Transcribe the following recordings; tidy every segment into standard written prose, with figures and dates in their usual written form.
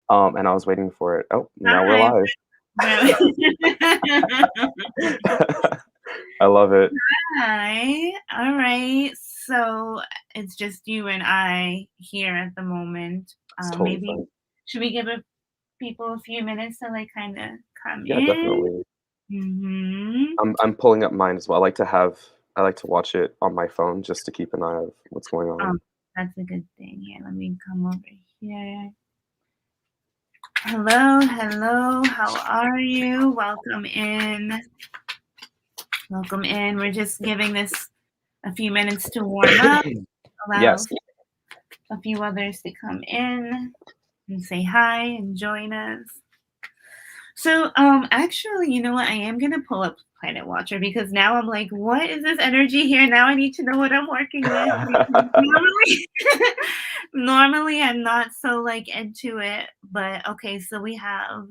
And I was waiting for it. Oh, now we're Hi. live. Really? I love it. Hi. All right. So it's just you and I here at the moment. It's totally Maybe fine. should we give people a few minutes to like kind of come Yeah, in? definitely. Mm-hmm. I'm pulling up mine as well. I like to watch it on my phone just to keep an eye of what's going Oh, on. that's a good thing. Yeah, let me come over here. Hello, hello. How are you? Welcome in. Welcome in. We're just giving this a few minutes to warm up. Allow Yes. a few others to come in and say hi and join us. So, actually, you know what? I am gonna pull up Planet Watcher because now I'm like, what is this energy here? Now I need to know what I'm working with. Because normally I'm not so like into it, but okay. So we have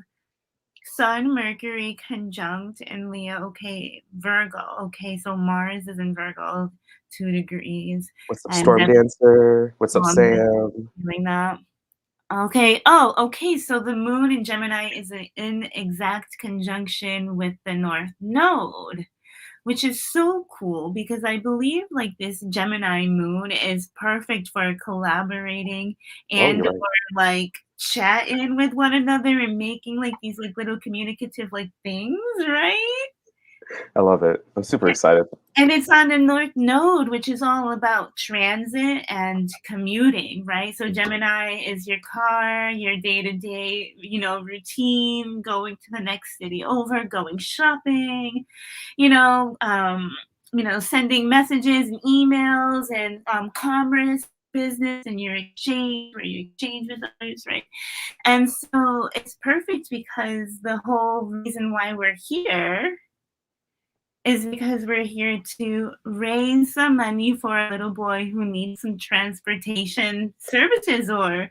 Sun, Mercury conjunct in Leo. Okay, Virgo. Okay, so Mars is in Virgo, 2 degrees, What's up, and Storm then Dancer? What's up, I'm just Sam? doing that. Okay. Oh, okay. So the moon in Gemini is in exact conjunction with the North Node, which is so cool because I believe like this Gemini moon is perfect for collaborating Oh, and you're right. or like chatting with one another and making like these like little communicative like things, right? I love it. I'm super excited. And it's on the North Node, which is all about transit and commuting, right? So Gemini is your car, your day-to-day, routine, going to the next city over, going shopping, you know, um, sending messages and emails and commerce, business, and your exchange or your exchange with others, right? And so it's perfect because the whole reason why we're here is because we're here to raise some money for a little boy who needs some transportation services or,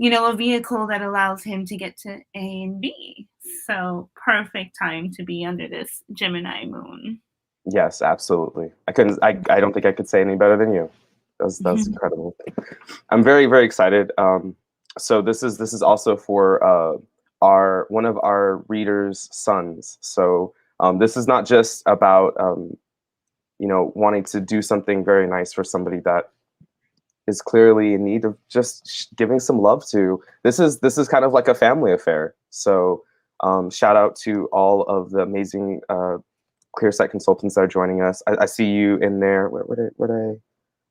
a vehicle that allows him to get to A and B. So perfect time to be under this Gemini moon. Yes, absolutely. I don't think I could say any better than you. That's incredible. I'm very, very excited. So this is also for our one of our readers' sons. So this is not just about wanting to do something very nice for somebody that is clearly in need of just giving some love to. This is kind of like a family affair. So shout out to all of the amazing clear sight consultants that are joining us. I see you in there. Where did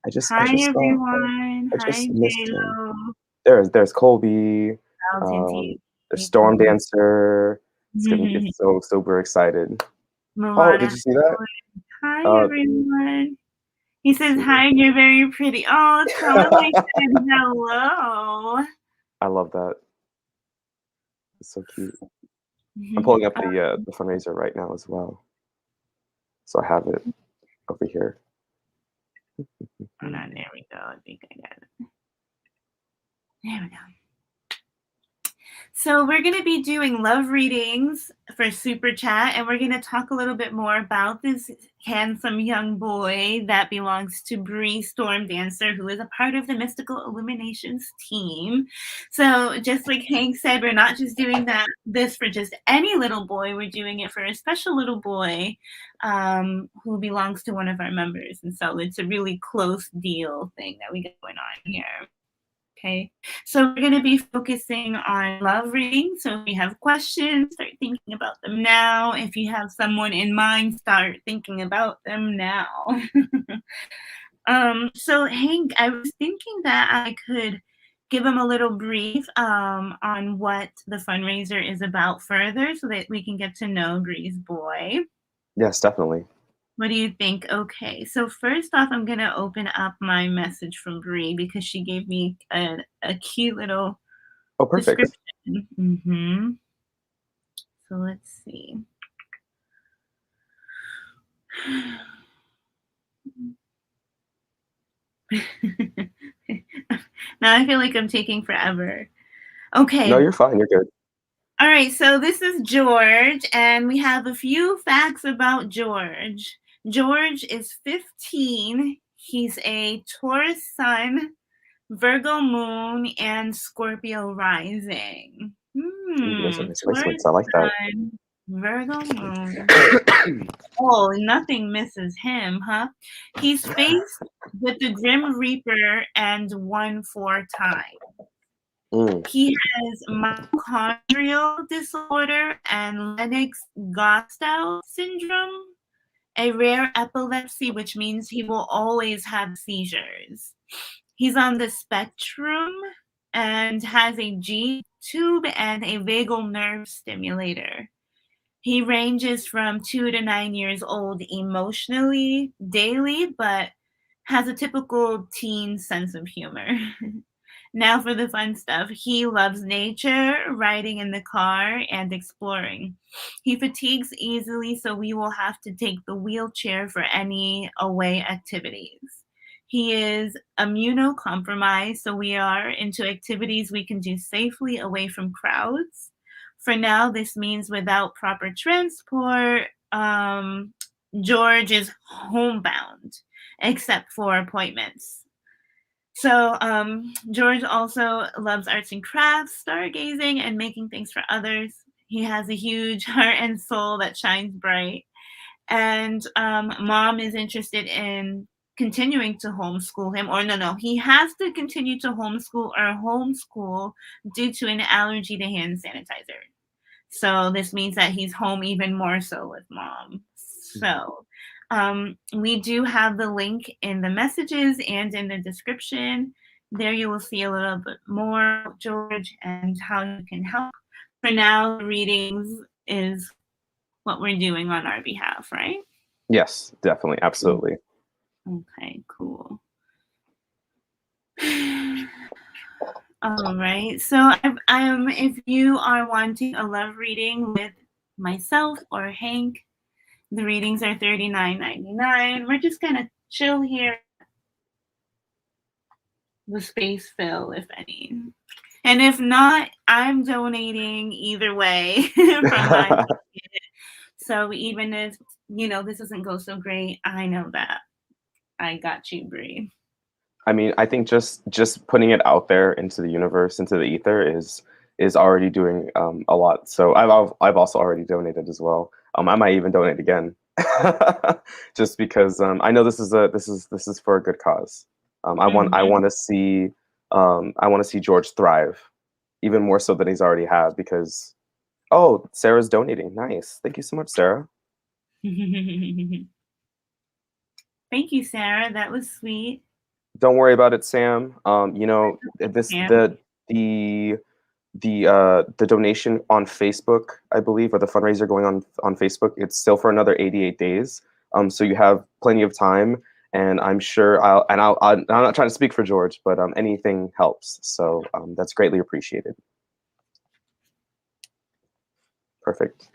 I Hi just saw. everyone. I Hi just missed him. JLo. There's Colby. Alton Um, T. there's Storm Dancer. It's so super excited. Oh, did Milana. you see that? Hi Uh, everyone. He says shoot. hi and you're very pretty. Oh, tell him I said hello. I love that. It's so cute. I'm pulling up the fundraiser right now as well, so I have it over here. Oh, no, there we go. I think I got it. There we go. So we're going to be doing love readings for Super Chat, and we're going to talk a little bit more about this handsome young boy that belongs to Bree Storm Dancer, who is a part of the Mystical Illuminations team. So just like Hank said, we're not just doing this for just any little boy. We're doing it for a special little boy who belongs to one of our members. And so it's a really close deal thing that we got going on here. Okay, so we're going to be focusing on love reading. So if you have questions, start thinking about them now. If you have someone in mind, start thinking about them now. So Hank, I was thinking that I could give him a little brief on what the fundraiser is about further so that we can get to know Bree's boy. Yes, definitely. What do you think? Okay, so first off, I'm going to open up my message from Bree because she gave me a cute little Oh, perfect. description. So let's see. Now I feel like I'm taking forever. No, Okay. you're fine. You're good. All right, so this is George, and we have a few facts about George. George is 15. He's a Taurus sun, Virgo moon, and Scorpio rising. Ooh, those are nice Taurus placements. I like that. sun, Virgo moon. Oh, nothing misses him, huh? He's faced with the Grim Reaper and 1/4 time. Mm, He has mitochondrial disorder and Lennox-Gastaut syndrome, a rare epilepsy, which means he will always have seizures. He's on the spectrum and has a G tube and a vagal nerve stimulator. He ranges from 2 to 9 years old emotionally, daily, but has a typical teen sense of humor. Now for the fun stuff. He loves nature, riding in the car, and exploring. He fatigues easily, so we will have to take the wheelchair for any away activities. He is immunocompromised, so we are into activities we can do safely away from crowds. For now, this means without proper transport, George is homebound, except for appointments. So, George also loves arts and crafts, stargazing, and making things for others. He has a huge heart and soul that shines bright. And mom is interested in continuing to homeschool him, or no, he has to continue to homeschool due to an allergy to hand sanitizer. So this means that he's home even more so with mom. So we do have the link in the messages and in the description. There you will see a little bit more about George and how you can help. For now, the readings is what we're doing on our behalf, right? yes, definitely, absolutely. Okay, cool. All right. So, if you are wanting a love reading with myself or Hank, the readings are $39.99. We're just gonna chill here. The space fill, if any. And if not, I'm donating either way from my pocket. So even if this doesn't go so great, I know that I got you, Bree. I mean, I think just putting it out there into the universe, into the ether, is already doing a lot. So I've also already donated as well. I might even donate again, just because I know this is for a good cause. I want to see George thrive, even more so than he's already have. Because Sarah's donating. Nice, thank you so much, Sarah. Thank you, Sarah. That was sweet. Don't worry about it, Sam. Sam. The donation on Facebook, I believe, or the fundraiser going on Facebook, it's still for another 88 days. So you have plenty of time, and I'm sure I'm not trying to speak for George, but anything helps. So that's greatly appreciated. Perfect.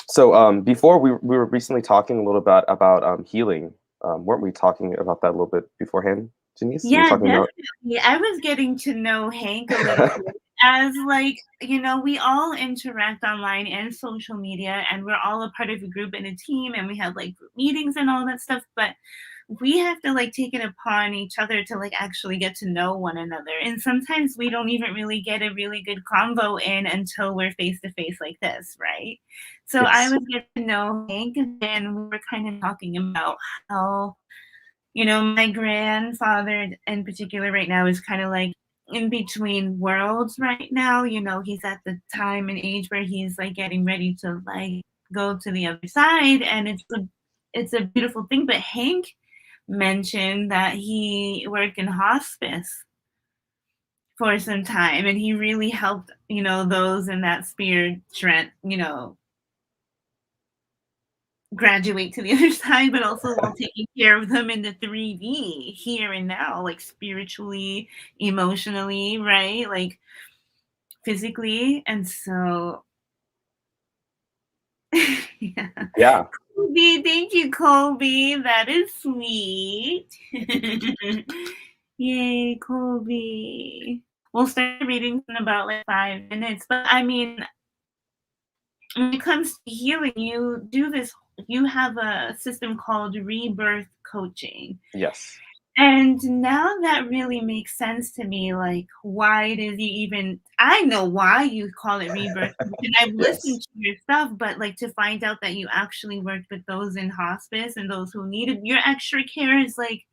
So before we were recently talking a little bit about healing. Weren't we talking about that a little bit beforehand, Janice? Yeah, About definitely. I was getting to know Hank a little bit as we all interact online and social media, and we're all a part of a group and a team, and we have like group meetings and all that stuff, but we have to take it upon each other to actually get to know one another. And sometimes we don't even really get a really good convo in until we're face to face like this, right? So I yes. was getting to know Hank, and then we were kind of talking about how my grandfather in particular right now is kind of in between worlds right now. He's at the time and age where he's getting ready to go to the other side, and it's a beautiful thing. But Hank mentioned that he worked in hospice for some time, and he really helped those in that sphere graduate to the other side, but also while taking care of them in the 3D here and now, spiritually, emotionally, right? Physically. And so yeah. Yeah. Colby, thank you, Colby. That is sweet. Yay, Colby. We'll start reading in about 5 minutes. But I mean, when it comes to healing, you have a system called rebirth coaching. Yes. And now that really makes sense to me, like, why does he even I know why you call it rebirth, and I've listened Yes. to your stuff, but, like, to find out that you actually worked with those in hospice and those who needed your extra care is like,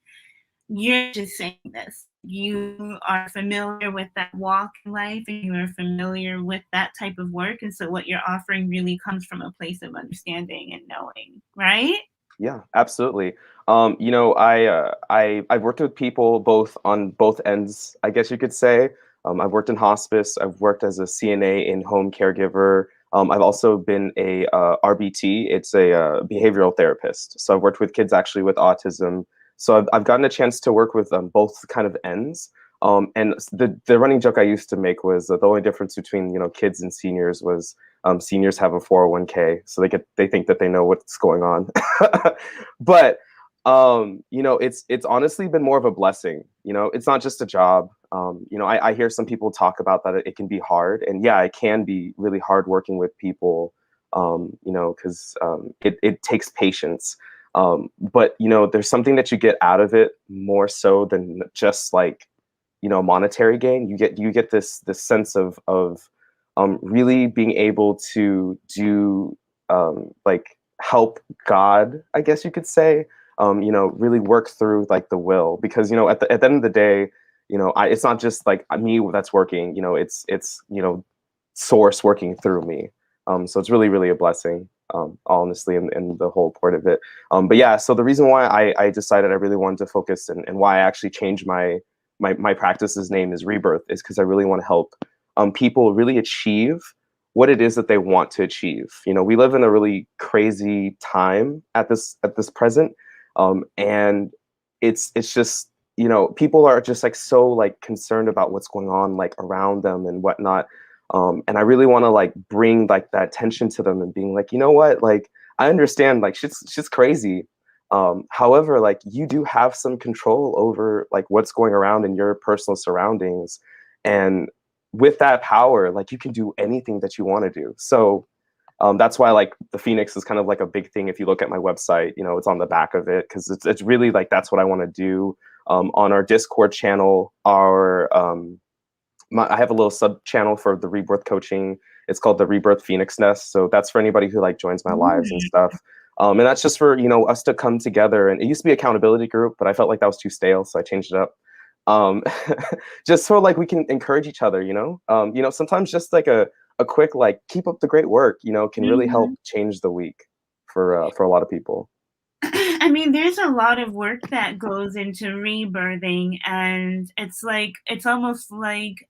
you're just saying this. You are familiar with that walk in life, and you are familiar with that type of work, and so what you're offering really comes from a place of understanding and knowing, right? Yeah, absolutely. I've worked with people both on both ends, I guess you could say. I've worked in hospice. I've worked as a CNA in home caregiver. I've also been a RBT. It's a behavioral therapist. So I've worked with kids actually with autism. So I've gotten a chance to work with both kind of ends. And the running joke I used to make was the only difference between kids and seniors was seniors have a 401k, so they think that they know what's going on. But it's honestly been more of a blessing. It's not just a job. I hear some people talk about that it can be hard, and yeah, it can be really hard working with people. Because it takes patience. But there's something that you get out of it more so than just like monetary gain. You get this sense of really being able to do like help God, I guess you could say. Really work through like the will, because at the end of the day, it's not just like me that's working. It's source working through me. So it's really really a blessing. Honestly, and the whole point of it. But yeah, so the reason why I decided I really wanted to focus, and why I actually changed my practice's name is Rebirth, is because I really want to help people really achieve what it is that they want to achieve. We live in a really crazy time at this present, and it's just people are just like so like concerned about what's going on like around them and whatnot. And I really want to like bring like that attention to them and being like, what, like I understand like shit's crazy. However, like you do have some control over like what's going around in your personal surroundings. And with that power, like you can do anything that you want to do. So that's why like the Phoenix is kind of like a big thing. If you look at my website, it's on the back of it, because it's really like that's what I want to do. On our Discord channel, I have a little sub channel for the rebirth coaching. It's called the Rebirth Phoenix Nest. So that's for anybody who like joins my lives and Mm. stuff. And that's just for us to come together. And it used to be accountability group, but I felt like that was too stale, so I changed it up. Um, just so like we can encourage each other. Sometimes just like a quick like keep up the great work. Can really help Mhm. change the week for a lot of people. I mean, there's a lot of work that goes into rebirthing, and it's almost like,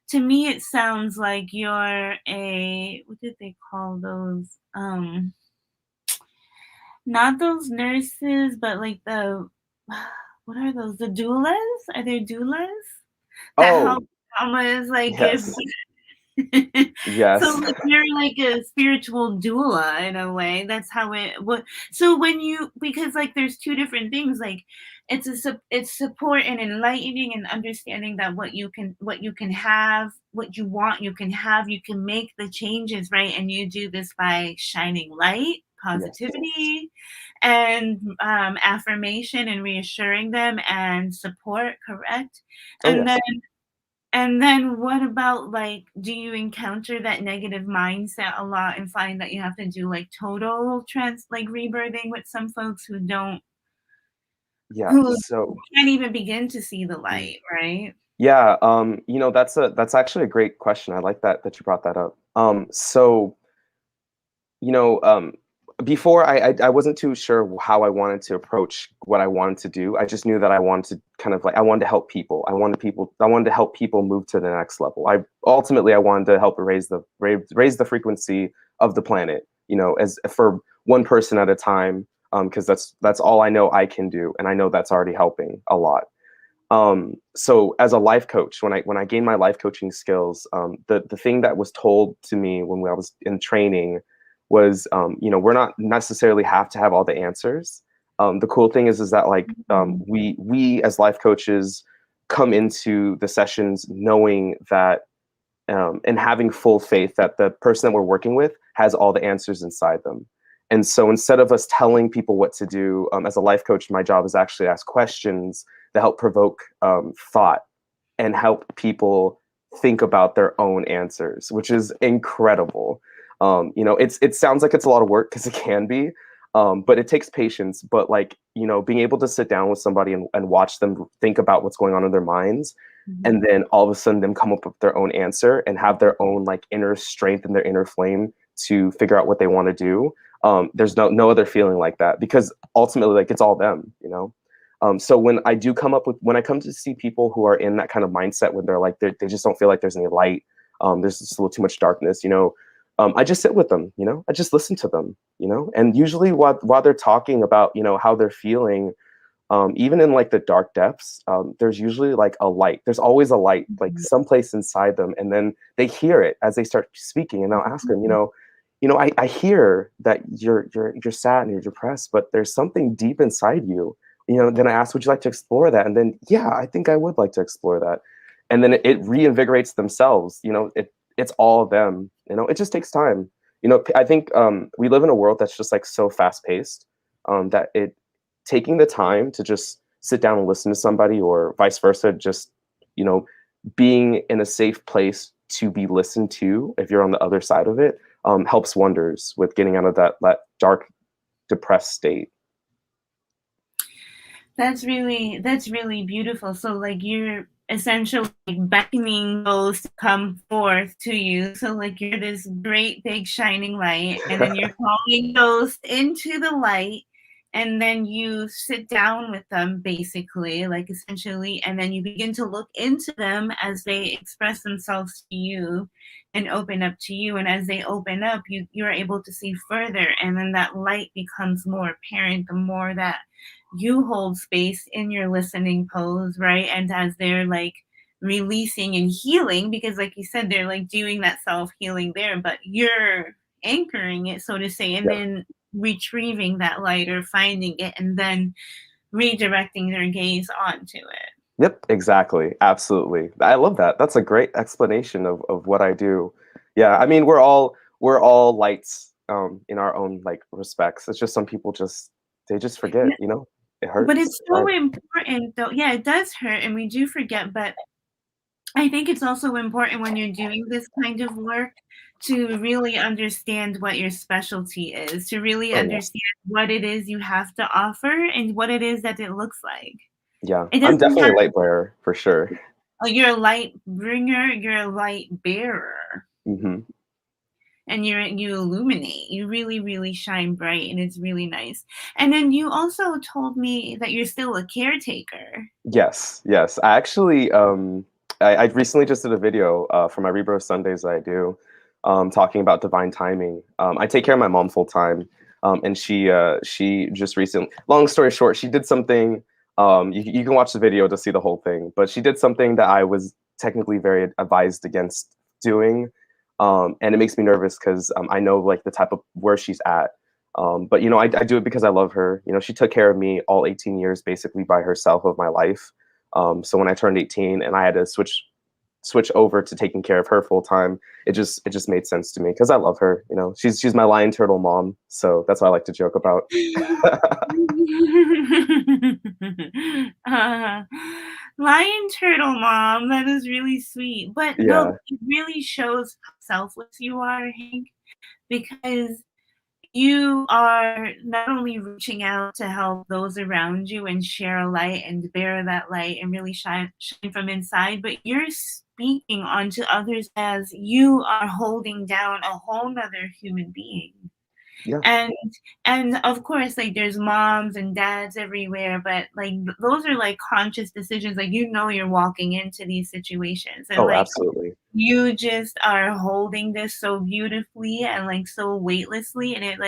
to me, it sounds like you're a, what did they call those? Not those nurses, but like the, what are those? The doulas? Are there doulas that Oh help mamas like give yes, So, yes, like, you're like a spiritual doula in a way. That's how it what so when you because, like, there's 2 different things, like, it's support and enlightening and understanding that what you can have, what you want, you can have, you can make the changes, right? And you do this by shining light, yes. positivity, and, affirmation and reassuring them and support, correct? Oh And then yes. what about, like, do you encounter that negative mindset a lot and find that you have to do, like, total like, rebirthing with some folks Yeah. who So. can't even begin to see the Mm. light, right? Yeah, that's actually a great question. I like that you brought that up. So you know, before I wasn't too sure how I wanted to approach what I wanted to do. I just knew that I wanted to kind of like I wanted to help people. I wanted to help people move to the next level. I wanted to help raise the frequency of the planet. As for one person at a time, because that's all I know I can do, and I know that's already helping a lot. So as a life coach, when I gained my life coaching skills, the thing that was told to me when I was in training was, we're not necessarily have to have all the answers. The cool thing is that like Mhm. we as life coaches come into the sessions knowing that and having full faith that the person that we're working with has all the answers inside them. And so instead of us telling people what to do, as a life coach, my job is actually to ask questions that help provoke thought and help people think about their own answers, which is incredible. You know, it sounds like it's a lot of work because it can be, but it takes patience. But like, you know, being able to sit down with somebody and watch them think about what's going on in their minds, and then all of a sudden them come up with their own answer and have their own like inner strength and their inner flame to figure out what they want to do. There's no other feeling like that, because ultimately, like, it's all them, you know. So when I come to see people who are in that kind of mindset, when they're like, they just don't feel like there's any light, there's just a little too much darkness, you know, I just sit with them, you know, I just listen to them, you know, and usually while they're talking about, you know, how they're feeling, even in like the dark depths, there's usually like a light. There's always a light, like someplace inside them, and then they hear it as they start speaking, and I'll ask them, I hear that you're sad and you're depressed, but there's something deep inside you. You know, then I ask, would you like to explore that? And then, yeah, I think I would like to explore that. And then it reinvigorates themselves. You know, it's all of them. You know, it just takes time. You know, I think we live in a world that's just like so fast paced, that taking the time to just sit down and listen to somebody, or vice versa, just, you know, being in a safe place to be listened to, if you're on the other side of it, helps wonders with getting out of that dark, depressed state. That's really beautiful. So like you're essentially beckoning those to come forth to you. So like you're this great big shining light, and then you're calling those into the light, and then you sit down with them basically, like essentially, and then you begin to look into them as they express themselves to you and open up to you. And as they open up, you're able to see further, and then that light becomes more apparent the more that you hold space in your listening pose, right? And as they're like releasing and healing, because like you said, they're like doing that self-healing there, but you're anchoring it, so to say, and Yeah. then retrieving that light or finding it and then redirecting their gaze onto it. Yep, exactly. Absolutely. I love that. That's a great explanation of what I do. Yeah, I mean, we're all lights, in our own like respects. It's just some people they just forget, you know? It But hurts. it's so important though. Yeah, it does hurt and we do forget, but I think it's also important when you're doing this kind of work to really understand what your specialty is, to really Oh yeah. understand what it is you have to offer and what it is that it looks like. Yeah. It I'm doesn't definitely have a light bearer for sure. you're a light bringer, you're a light bearer, Hmm. and you illuminate. You really shine bright, and it's really nice. And then you also told me that you're still a caretaker. Yes, yes. I actually, I recently just did a video for my Rebirth Sundays that I do, talking about divine timing. I take care of my mom full time, and she just recently. Long story short, she did something. You can watch the video to see the whole thing, but she did something that I was technically very advised against doing, and it makes me nervous because I know like the type of where she's at. But you know, I do it because I love her. You know, she took care of me all 18 years basically by herself of my life. So when I turned 18 and I had to switch over to taking care of her full time, it just made sense to me because I love her. You know, she's my lion turtle mom. So that's what I like to joke about. uh, Lion turtle mom, that is really sweet. But no, Yeah. it really shows how selfless you are, Hank, because you are not only reaching out to help those around you and share a light and bear that light and really shine from inside, but you're speaking onto others as you are holding down a whole nother human being. Yeah. And of course, like there's moms and dads everywhere, but like those are like conscious decisions. Like you're walking into these situations, and Oh, like absolutely. you just are holding this so beautifully and like so weightlessly, and it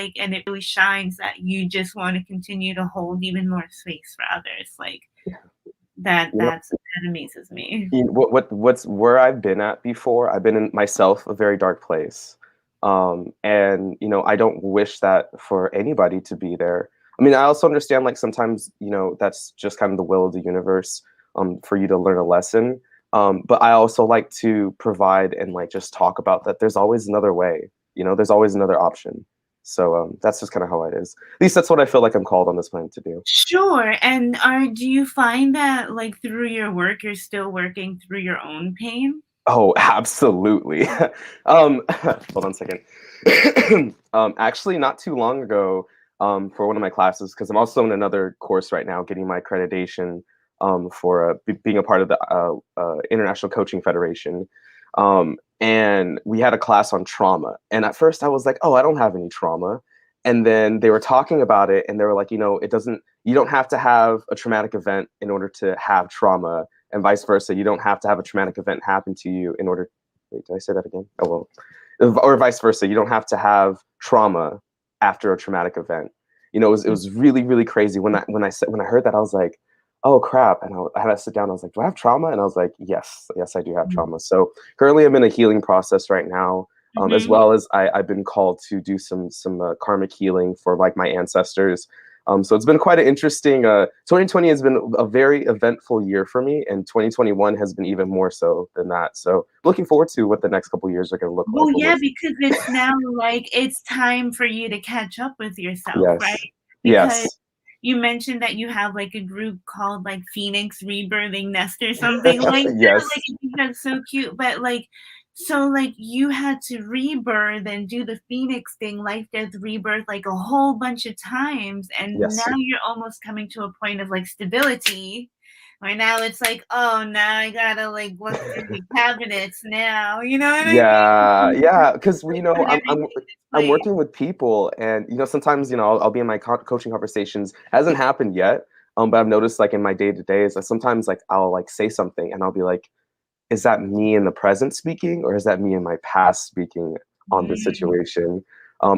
really shines that you just want to continue to hold even more space for others. Like You know, that amazes me. what's where I've been at before. I've been in myself a very dark place, and you know, I don't wish that for anybody to be there. I mean, I also understand like sometimes, you know, that's just kind of the will of the universe, for you to learn a lesson. But I also like to provide and like just talk about that. There's always another way. You know, there's always another option. So that's just kind of how it is. At least that's what I feel like I'm called on this planet to do. Sure. And do you find that like through your work you're still working through your own pain? Oh, absolutely. Hold on a second. Actually, not too long ago, for one of my classes, because I'm also in another course right now, getting my accreditation for being a part of the International Coaching Federation. And we had a class on trauma. And at first, I was like, "Oh, I don't have any trauma." And then they were talking about it, and they were like, you don't have to have a traumatic event in order to have trauma, and vice versa. You don't have to have a traumatic event happen to you in order. Wait, did I say that again? Oh well, or vice versa. You don't have to have trauma after a traumatic event. It was really really crazy when I heard that. I was like, oh crap, and I had to sit down. I was like, do I have trauma? And I was like, yes, I do have trauma. So currently, I'm in a healing process right now. As Mhm. well as I've been called to do some karmic healing for like my ancestors. So it's been quite an interesting. 2020 has been a very eventful year for me, and 2021 has been even more so than that. So looking forward to what the next couple of years are going to look like. Well, What yeah, was because it's now like it's time for you to catch up with yourself, right? yes, Because yes, you mentioned that you have like a group called like Phoenix Rebirthing Nest or something like that. Like yes, I think that's so cute. But like so like you had to rebirth and do the Phoenix thing, life, death, rebirth like a whole bunch of times. And now yes. you're almost coming to a point of like stability. Where now it's like, oh, now I gotta like look through the cabinets now. You know what I Yeah, mean? yeah, because Put everything in its I'm place. working with people, and sometimes I'll be in my coaching conversations. Hasn't happened yet, but I've noticed like in my day to days, that sometimes like I'll like say something, and I'll be like, is that me in the present speaking, or is that me in my past speaking on this Mm, situation?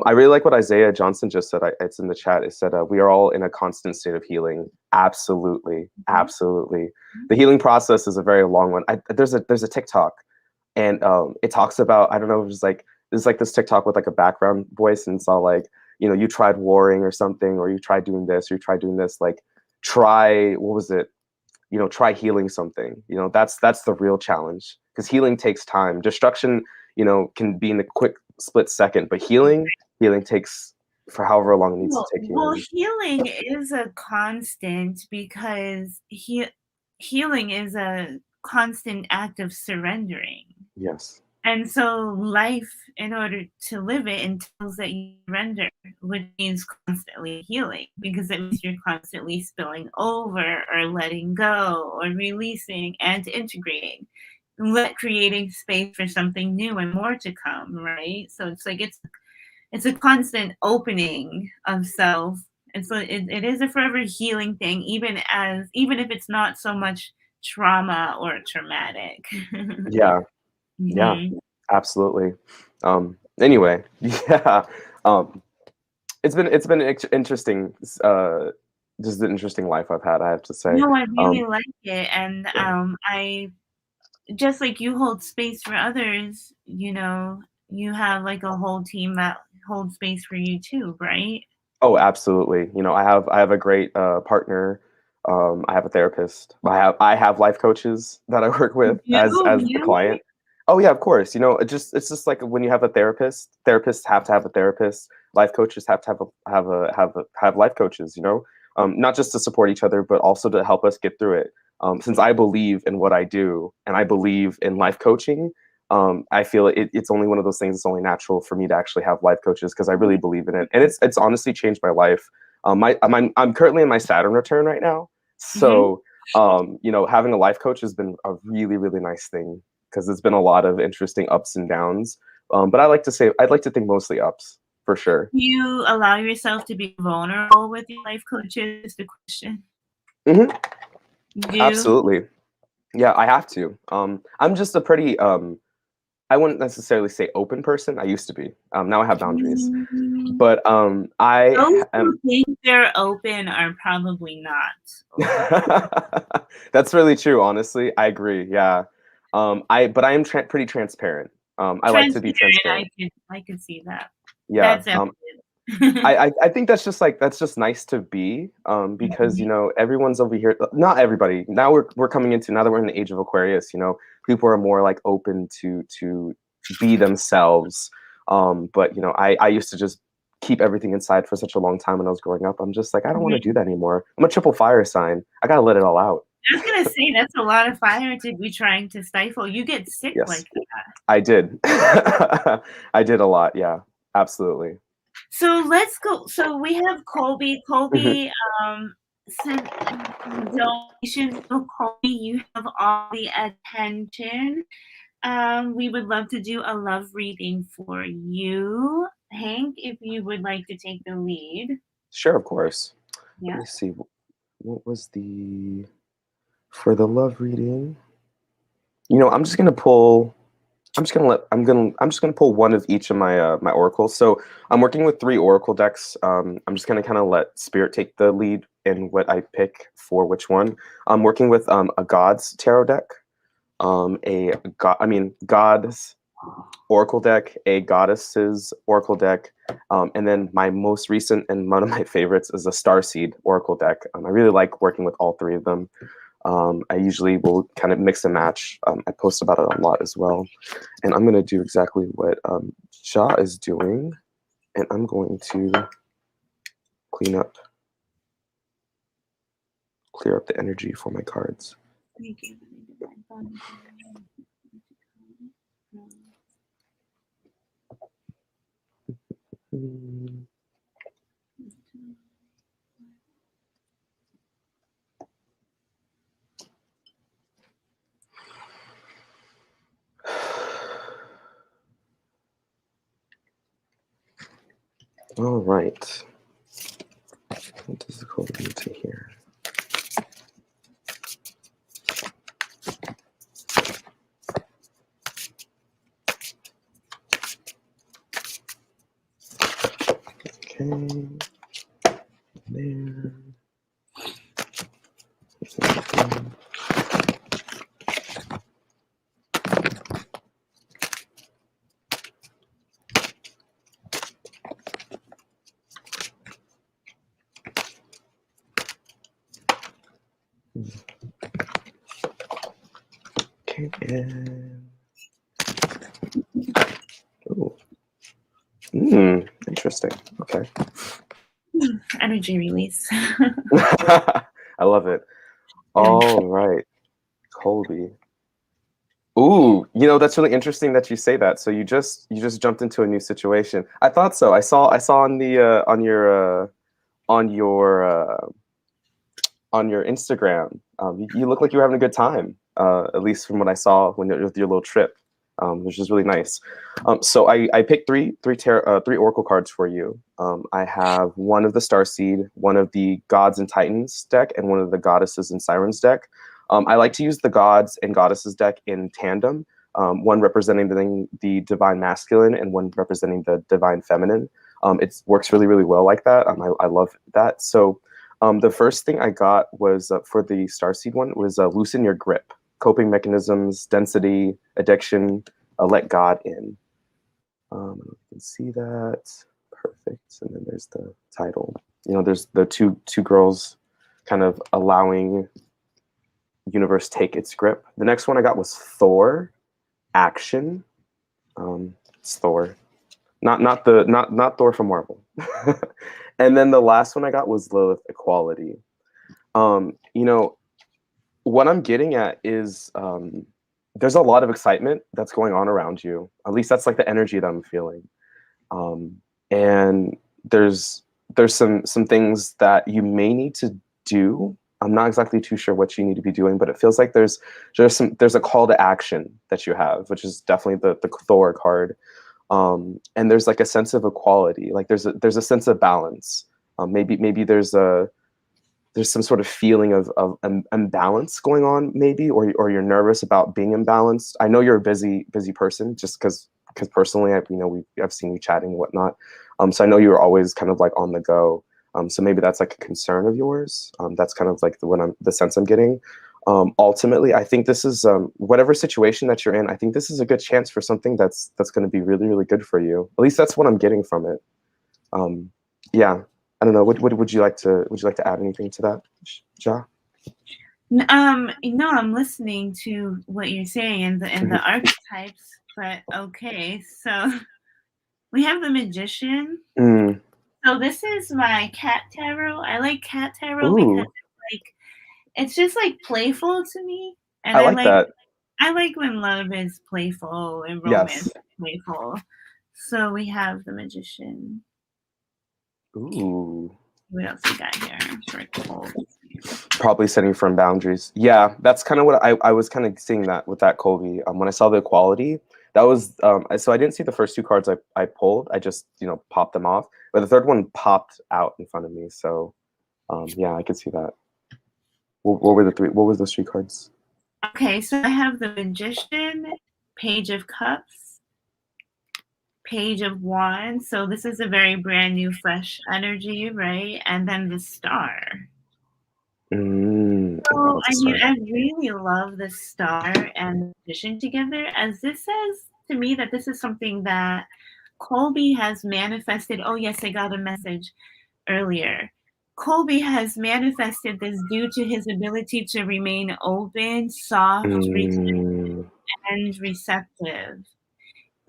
I really like what Isaiah Johnson just said. It's in the chat. It said, "We are all in a constant state of healing." Absolutely, mhm, absolutely. The healing process is a very long one. There's a TikTok, and it talks about, I don't know, there's like this TikTok with like a background voice, and it's all like, you tried warring or something, or you tried doing this, or you tried doing this, like try, what was it? Try healing something. That's the real challenge, because healing takes time. Destruction, can be in a quick split second, but healing takes for however long it needs to take well, healing. healing is a constant because healing is a constant act of surrendering. Yes, And so life, in order to live it, entails that you surrender, which means constantly healing, because it means you're constantly spilling over or letting go or releasing and integrating, creating space for something new and more to come, right? So it's like it's a constant opening of self. And so it is a forever healing thing, even if it's not so much trauma or traumatic. yeah, yeah, Mhm. absolutely. Anyway, yeah. um it's been interesting, just an interesting life I've had, I have to say. No, I um really like it, and, yeah. I just like you hold space for others, you have, like, a whole team that holds space for you too, right? Oh, absolutely. I have a great partner. I have a therapist. I have life coaches that I work with You as the really? client. Oh yeah, of course. It's just like when you have a therapist, therapists have to have a therapist. Life coaches have to have life coaches. Not just to support each other, but also to help us get through it. Since I believe in what I do, and I believe in life coaching, I feel it's only one of those things. It's only natural for me to actually have life coaches, because I really believe in it, and it's honestly changed my life. I'm currently in my Saturn return right now, Mhm. so having a life coach has been a really really nice thing, because it's been a lot of interesting ups and downs. But I'd like to think mostly ups for sure. You allow yourself to be vulnerable with your life coaches? Is the question. Hmm. You do? Absolutely, yeah, I have to. I'm just a pretty I wouldn't necessarily say open person. I used to be. Now I have boundaries. Mm, But those am who think they're open are probably not open. that's really true, honestly. I agree. Yeah. I am pretty transparent. I like to be Transparent, transparent. I could see that. Yeah. That's evident. I think that's just nice to be, because Mhm, everyone's over here. Not everybody. Now that we're in the age of Aquarius, people are more like open to be themselves. But I used to just keep everything inside for such a long time when I was growing up. I'm just like, I don't want to do Mhm. that anymore. I'm a triple fire sign. I gotta let it all out. I was gonna say that's a lot of fire to be trying to stifle. You get sick Yes, like that. I did. I did a lot. Yeah, absolutely. So let's go. So we have Colby. Hmm. Colby sent donations. So Colby, you have all the attention. We would love to do a love reading for you. Hank, if you would like to take the lead. Sure, of course. Let Yeah. me see. What was the for the love reading? I'm just gonna pull. I'm just gonna pull one of each of my my oracles. So I'm working with 3 oracle decks. I'm just gonna kind of let spirit take the lead in what I pick for which one. I'm working with a God's tarot deck, God's oracle deck, a Goddess's oracle deck, and then my most recent and one of my favorites is a Starseed oracle deck. I really like working with all 3 of them. I usually will kind of mix and match. I post about it a lot as well. And I'm going to do exactly what Ja is doing. And I'm going to clear up the energy for my cards. Thank you. Hmm. All right. What does the code need to hear? Okay. There. Okay, and oh, interesting. Okay. Energy release. I love it. Yeah. All right, Colby. Ooh, that's really interesting that you say that. So you just jumped into a new situation. I thought so. I saw on the on your on your Instagram. You look like you were having a good time. At least from what I saw when with your little trip, which is really nice. So I picked three oracle cards for you. I have one of the Starseed, one of the Gods and Titans deck, and one of the Goddesses and Sirens deck. I like to use the Gods and Goddesses deck in tandem, one representing the divine masculine and one representing the divine feminine. It works really, really well like that. I love that. So the first thing I got was for the Starseed one was loosen your grip, coping mechanisms, density, addiction, let God in. You can see that. Perfect. And then there's the title. There's the two girls kind of allowing universe take its grip. The next one I got was Thor, action. It's Thor, not Thor from Marvel. And then the last one I got was Lilith, equality. You know, what I'm getting at is there's a lot of excitement that's going on around you. At least that's like the energy that I'm feeling. And there's some things that you may need to do. I'm not exactly too sure what you need to be doing, but it feels like there's a call to action that you have, which is definitely the Thor card. And there's like a sense of equality, like there's a sense of balance. Maybe there's some sort of feeling of imbalance going on, maybe, or you're nervous about being imbalanced. I know you're a busy person, just because personally, I've seen you chatting and whatnot. So I know you're always kind of like on the go. So maybe that's like a concern of yours. That's kind of like the sense I'm getting. Ultimately, I think this is whatever situation that you're in. I think this is a good chance for something that's going to be really, really good for you. At least that's what I'm getting from it. Yeah, I don't know. Would you like to add anything to that, Ja? I'm listening to what you're saying and the archetypes, but okay, so we have the magician. Mm. So this is my cat tarot. I like cat tarot because Ooh, it's just like playful to me, and I like that. I like when love is playful and romance Yes. is playful. So we have the magician. Ooh. What else we got here? For cold. Probably setting firm boundaries. Yeah, that's kind of what I was kind of seeing that with that Colby. When I saw the equality, that was so I didn't see the first two cards I pulled. I just popped them off, but the third one popped out in front of me. So yeah, I could see that. What were the three? What was those three cards? Okay, so I have the magician, page of cups, page of wands. So this is a very brand new, fresh energy, right? And then the star. Okay, So, let's I mean, start. I really love the star and the magician together, as this says to me that this is something that Colby has manifested. Oh, yes, I got a message earlier. Colby has manifested this due to his ability to remain open, soft, Mm, and receptive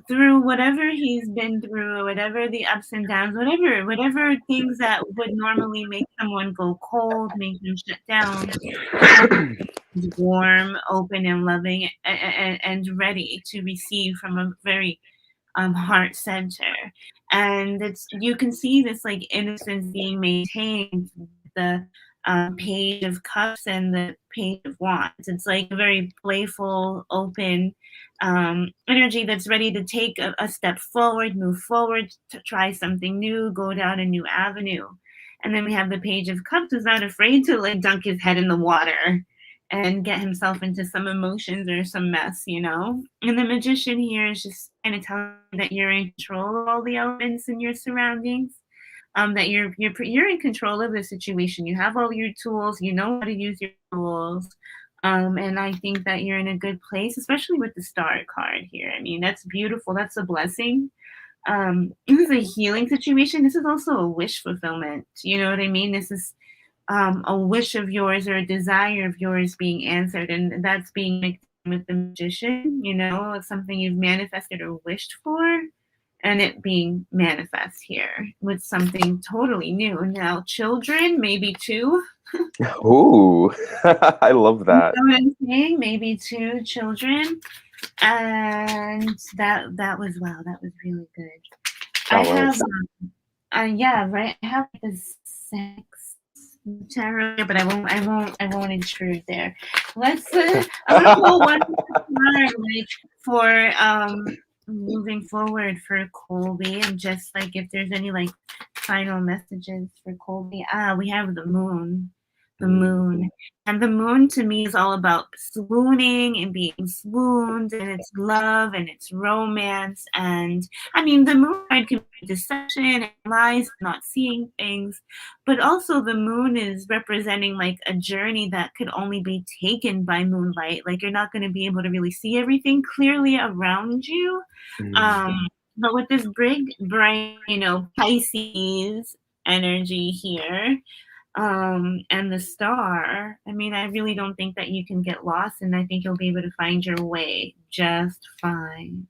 through whatever he's been through, whatever the ups and downs, whatever things that would normally make someone go cold, make them shut down, warm, open, and loving, and ready to receive from a very heart center. And it's you can see this like innocence being maintained with the page of cups and the page of wands. It's like a very playful, open energy that's ready to take a step forward, move forward, to try something new, go down a new avenue. And then we have the page of cups who's not afraid to like dunk his head in the water and get himself into some emotions or some mess, you know? And the magician here is just kind of telling you that you're in control of all the elements in your surroundings. That you're in control of the situation. You have all your tools. You know how to use your tools. And I think that you're in a good place, especially with the star card here. I mean, that's beautiful. That's a blessing. This is a healing situation. This is also a wish fulfillment. You know what I mean? This is a wish of yours or a desire of yours being answered, and that's being mixed with the magician. You know, it's something you've manifested or wished for, and it being manifest here with something totally new. Now, children, maybe two. ooh, I love You that. know what I'm saying? Maybe two children, and that was wow. That was really good. I That have was. yeah, right. I have the sex tarot, but I won't intrude there. Let's. I'm gonna pull one more card, like for moving forward for Colby, and just like if there's any like final messages for Colby. We have the moon. The Mm, moon. And the moon to me is all about swooning and being swooned, and it's love and it's romance. And I mean, the moon card can be deception and lies, not seeing things, but also the moon is representing like a journey that could only be taken by moonlight. Like you're not going to be able to really see everything clearly around you. mm. Um, but with this big, bright, Pisces energy here, and the star, I mean, I really don't think that you can get lost, and I think you'll be able to find your way just fine.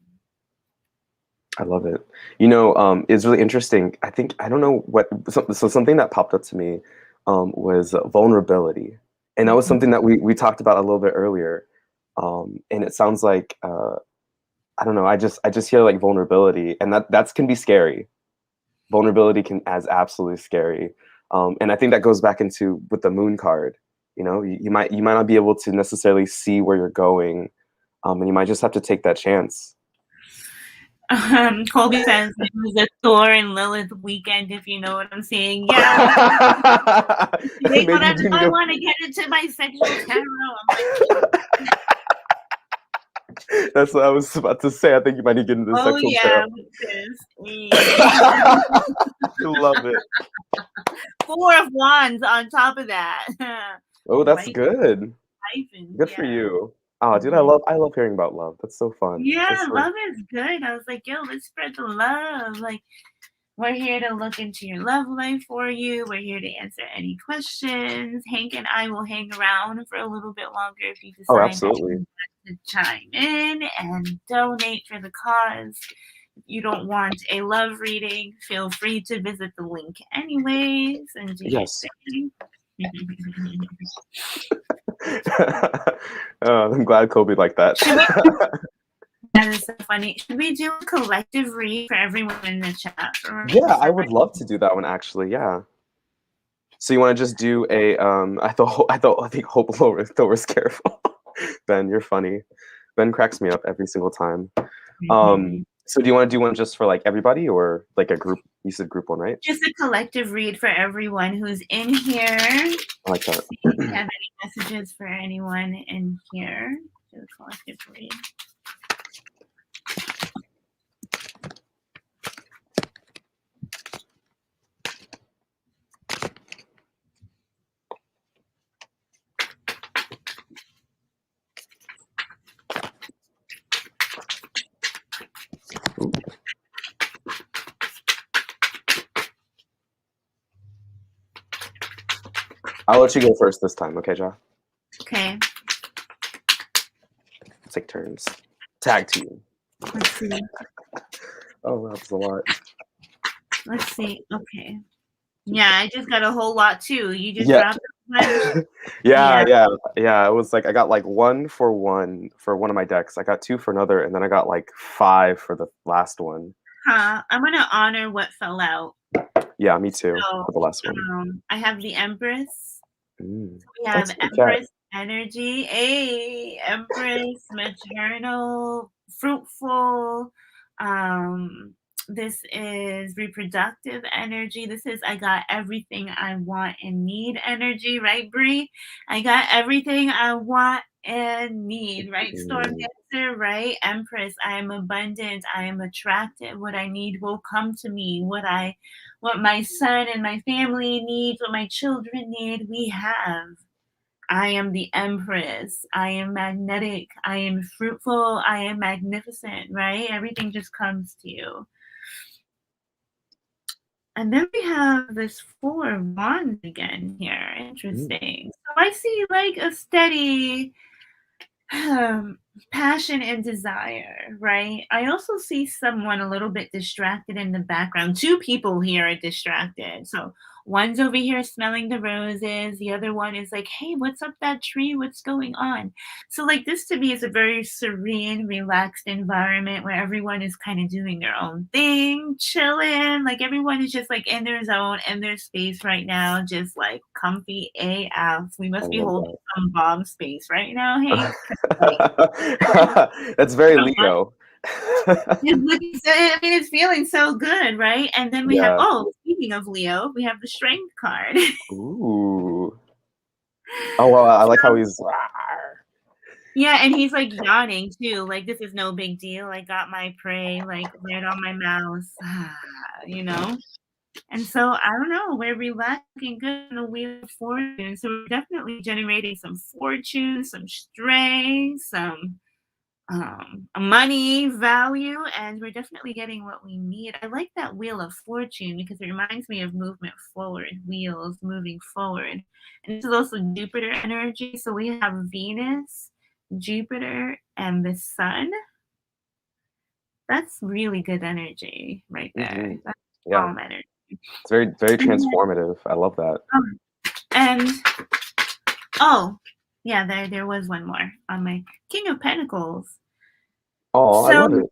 I love it. It's really interesting. I think I don't know what. So something that popped up to me was vulnerability, and that was Mhm. something that we talked about a little bit earlier. And it sounds like I don't know. I just hear like vulnerability, and that's can be scary. Vulnerability can as absolutely scary, and I think that goes back into with the moon card. You might not be able to necessarily see where you're going, and you might just have to take that chance. Colby says it was a Thor and Lilith weekend, if you know what I'm saying. Yeah, we wait, Maybe you whatever. do need I to. want to get into my sexual tarot. I'm like, oh, That's what I was about to say. I think you might need to get into the oh sexual tarot. yeah, with this. I love it. Four of Wands on top of that. Oh, that's Right? good. Hyphens, Good for yeah. you. Oh, dude, I Mhm. love hearing about love. That's so fun. Yeah, That's so. love is good. I was like, yo, let's spread the love. Like, we're here to look into your love life for you. We're here to answer any questions. Hank and I will hang around for a little bit longer if you Oh, decide that you absolutely. want to chime in and donate for the cause. you don't want a love reading, feel free to visit the link anyways and do your Yes. thing. I'm glad Kobe liked that. That is so funny. Should we do a collective read for everyone in the chat? Yeah, I would love to do that one actually. Yeah. So you want to just do a I think Hope Lower's careful. Ben, you're funny. Ben cracks me up every single time. So do you want to do one just for like everybody or like a group? You said group one, right? Just a collective read for everyone who's in here. I like that. See if you have any messages for anyone in here. Do a collective read. I'll let you go first this time, okay, Ja? Okay. Let's take turns. Tag team. Let's see. Oh, that's a lot. Let's see. Okay. Yeah, I just got a whole lot too. You just Yeah. dropped Yeah. It was like I got like one for one of my decks. I got two for another, and then I got like 5 for the last one. Huh. I'm gonna honor what fell out. Yeah, me too. So, For the last one. I have the Empress. Mm. We have That's a good Empress energy. Hey, Empress, maternal, fruitful. This is reproductive energy. This is I got everything I want and need energy, right, Bree? I got everything I want and need, right? Storm Dancer, right? Empress, I am abundant. I am attractive. What I need will come to me. What my son and my family needs, what my children need, we have. I am the Empress. I am magnetic. I am fruitful. I am magnificent, right? Everything just comes to you. And then we have this 4 of Wands again here. Interesting. So I see like a steady passion and desire, right? I also see someone a little bit distracted in the background. 2 people here are distracted. So one's over here smelling the roses. The other one is like, hey, what's up that tree? What's going on? So like this to me is a very serene, relaxed environment where everyone is kind of doing their own thing, chilling. Like everyone is just like in their zone, in their space right now, just like comfy AF. We must be holding some bomb space right now, hey? That's very Leo. It's feeling so good, right? And then we have, speaking of Leo, we have the Strength card. Ooh. Oh, well, I like how he's... Yeah, and he's like yawning too. Like, this is no big deal. I got my prey, like, right on my mouth, you know? And so, I don't know, we're relaxing good in the Wheel of Fortune. So, we're definitely generating some fortune, some strength, some money value, and we're definitely getting what we need. I like that Wheel of Fortune because it reminds me of movement forward, wheels moving forward. And this is also Jupiter energy. So we have Venus, Jupiter, and the Sun. That's really good energy right there. That's calm energy. It's very, very transformative. I love that. There was one more on my King of Pentacles. Oh, I love it.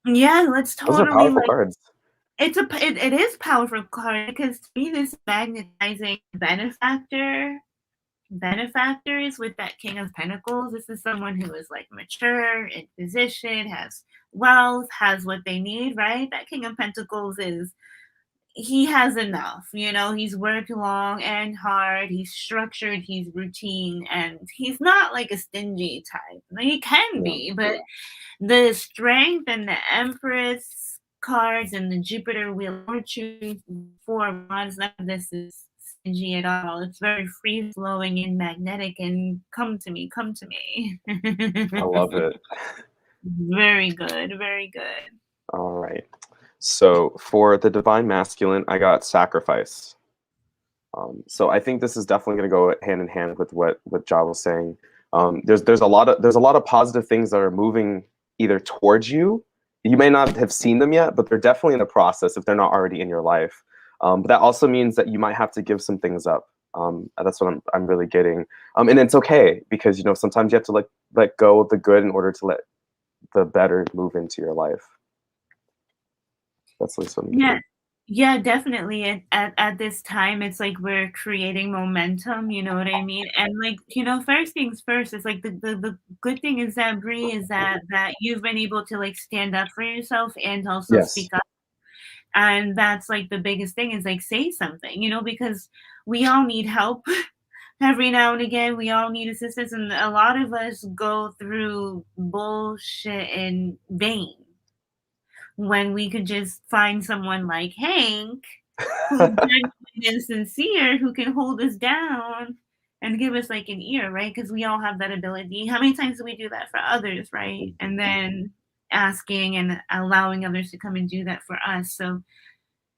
Yeah, let's totally. Those are powerful cards. It is powerful card because to me this magnetizing benefactors with that King of Pentacles. This is someone who is like mature, in position, has wealth, has what they need, right? That King of Pentacles he has enough, he's worked long and hard, he's structured, he's routine, and he's not like a stingy type. He can be, but the Strength and the Empress cards and the Jupiter Wheel of Fortune, 4 of Wands, none of this is stingy at all. It's very free flowing and magnetic and come to me. I love it. Very good, very good. All right. So for the Divine Masculine, I got Sacrifice. So I think this is definitely going to go hand in hand with what Ja was saying. There's a lot of positive things that are moving either towards you, you may not have seen them yet, but they're definitely in the process if they're not already in your life. But that also means that you might have to give some things up. That's what I'm really getting. And it's okay because, you know, sometimes you have to let go of the good in order to let the better move into your life. That's at least what I'm Yeah. getting. Yeah, definitely. At this time, it's like we're creating momentum, you know what I mean? And like, you know, first things first, it's like the good thing is that Bree is that you've been able to like stand up for yourself and also Yes. speak up. And that's like the biggest thing is like say something, you know, because we all need help every now and again. We all need assistance, and a lot of us go through bullshit in vain when we could just find someone like Hank who's genuine and sincere, who can hold us down and give us like an ear, right? Because we all have that ability. How many times do we do that for others, right? And then asking and allowing others to come and do that for us. So,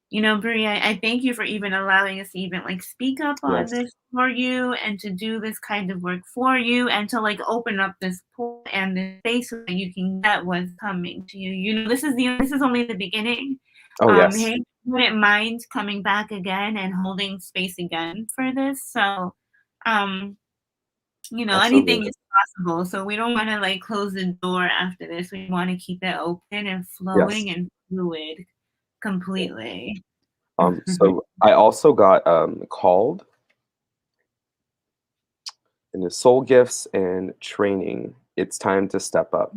you know, Brie, I thank you for even allowing us to even like speak up on Yes. this for you and to do this kind of work for you and to like open up this pool and this space so that you can get what's coming to you. You know, this is only the beginning. Oh, yes. Hey, wouldn't mind coming back again and holding space again for this. So, um, you know, anything Absolutely. is possible. So we don't want to like close the door after this. We want to keep it open and Yes. flowing and fluid completely. So I also got called in the soul gifts and training. It's time to step up.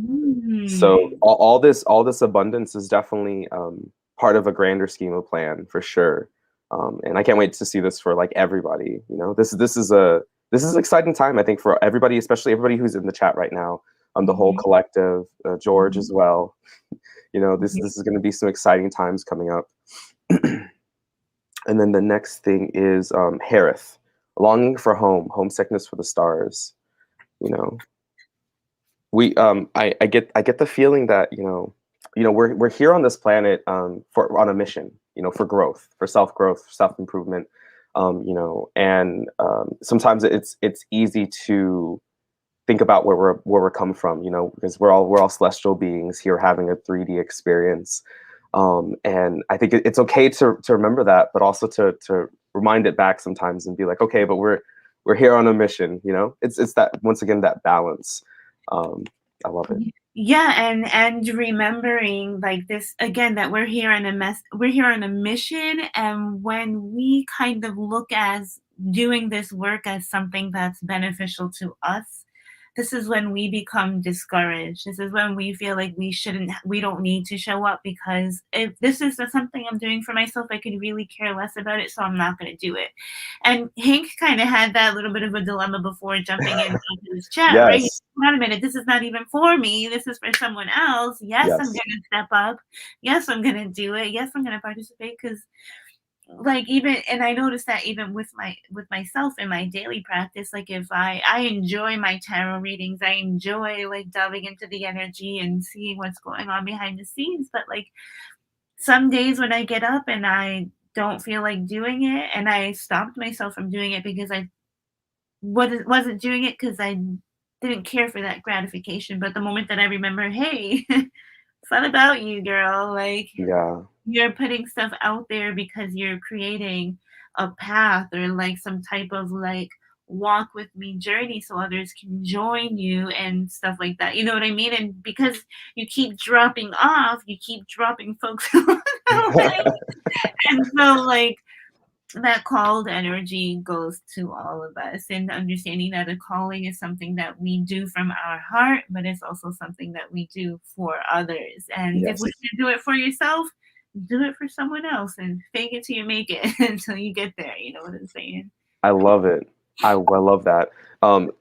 So Mm. all this abundance is definitely part of a grander scheme of plan for sure. And I can't wait to see this for like everybody. You know, this is an exciting time I think for everybody, especially everybody who's in the chat right now. The whole Mhm, collective, George mhm. as well. You know, this Yeah. this is going to be some exciting times coming up. And then the next thing is Harith, longing for home, homesickness for the stars. You know, I get the feeling that we're here on this planet for on a mission, for growth, for self growth, self improvement, and sometimes it's easy to think about where we're come from, because we're all celestial beings here having a 3D experience, and I think it's okay to remember that, but also to remind it back sometimes and be like, okay, but we're here on a mission, it's that, once again, that balance. um, I love it. Yeah, and remembering like this again that we're here on a mission, and when we kind of look as doing this work as something that's beneficial to us, this is when we become discouraged. This is when we feel like we don't need to show up because if this is something I'm doing for myself, I could really care less about it, so I'm not going to do it. And Hank kind of had that little bit of a dilemma before jumping in onto this chat, right? Yes. Wait a minute, this is not even for me. This is for someone else. Yes, I'm Yes. gonna step up. Yes, I'm gonna do it. Yes, I'm gonna participate because like even and I noticed that even with myself in my daily practice, like if I enjoy my tarot readings, I enjoy like delving into the energy and seeing what's going on behind the scenes. But like some days when I get up and I don't feel like doing it and I stopped myself from doing it because I wasn't doing it because I didn't care for that gratification. But the moment that I remember, hey, it's not about you, girl. Like Yeah. you're putting stuff out there because you're creating a path or like some type of like walk with me journey so others can join you and stuff like that. You know what I mean? And because you keep dropping off, you keep dropping folks along the way. And so like that called energy goes to all of us, and understanding that a calling is something that we do from our heart, but it's also something that we do for others. And if we Yes. can do it for yourself, do it for someone else and fake it till you make it until you get there. You know what I'm saying? I love it. I love that.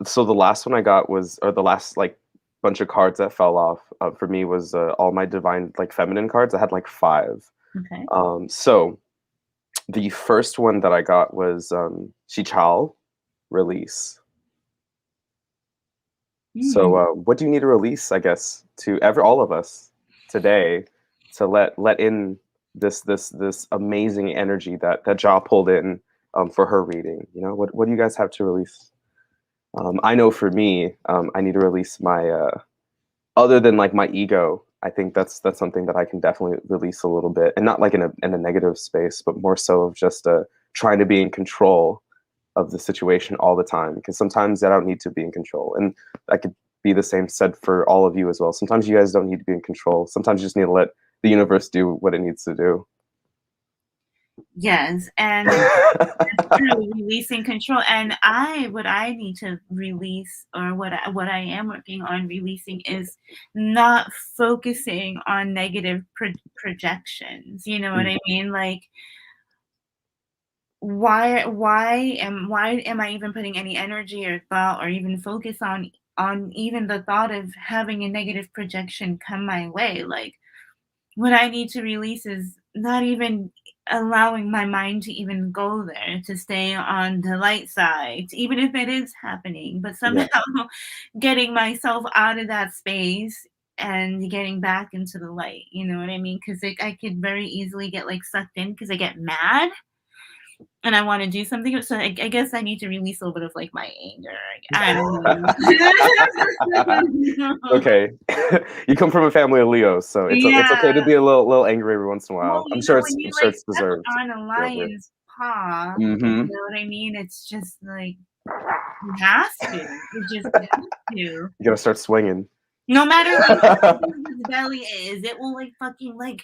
So the last one I got was, or the last like bunch of cards that fell off for me was all my divine like feminine cards. I had like five. Okay. So the first one that I got was Chichal, release. So Mm. what do you need to release, I guess, to all of us today to let in this amazing energy that Ja pulled in for her reading? What do you guys have to release? I know for me, I need to release my other than like my ego. I think that's something that I can definitely release a little bit, and not like in a negative space, but more so of just trying to be in control of the situation all the time. Because sometimes I don't need to be in control, and I could be the same said for all of you as well. Sometimes you guys don't need to be in control. Sometimes you just need to let the universe do what it needs to do. Yes, and it's true, releasing control. And what I need to release, or what I am working on releasing, is not focusing on negative projections. You know what Mm, I mean? Like, why am I even putting any energy or thought or even focus on even the thought of having a negative projection come my way? Like, what I need to release is not even allowing my mind to even go there, to stay on the light side, even if it is happening, but somehow yes. getting myself out of that space and getting back into the light. You know what I mean? Because I could very easily get like sucked in because I get mad and I want to do something. So I guess I need to release a little bit of like my anger. I don't know. Okay. You come from a family of Leos, so it's okay to Yeah. be a little angry every once in a Well, while. you know, when I'm you sure like it's step deserved. on a Get over it. lion's paw, you Hmm. know what I mean? It's just like you have to. You just have to. You gotta start swinging. No matter like how big his belly is, it will like fucking like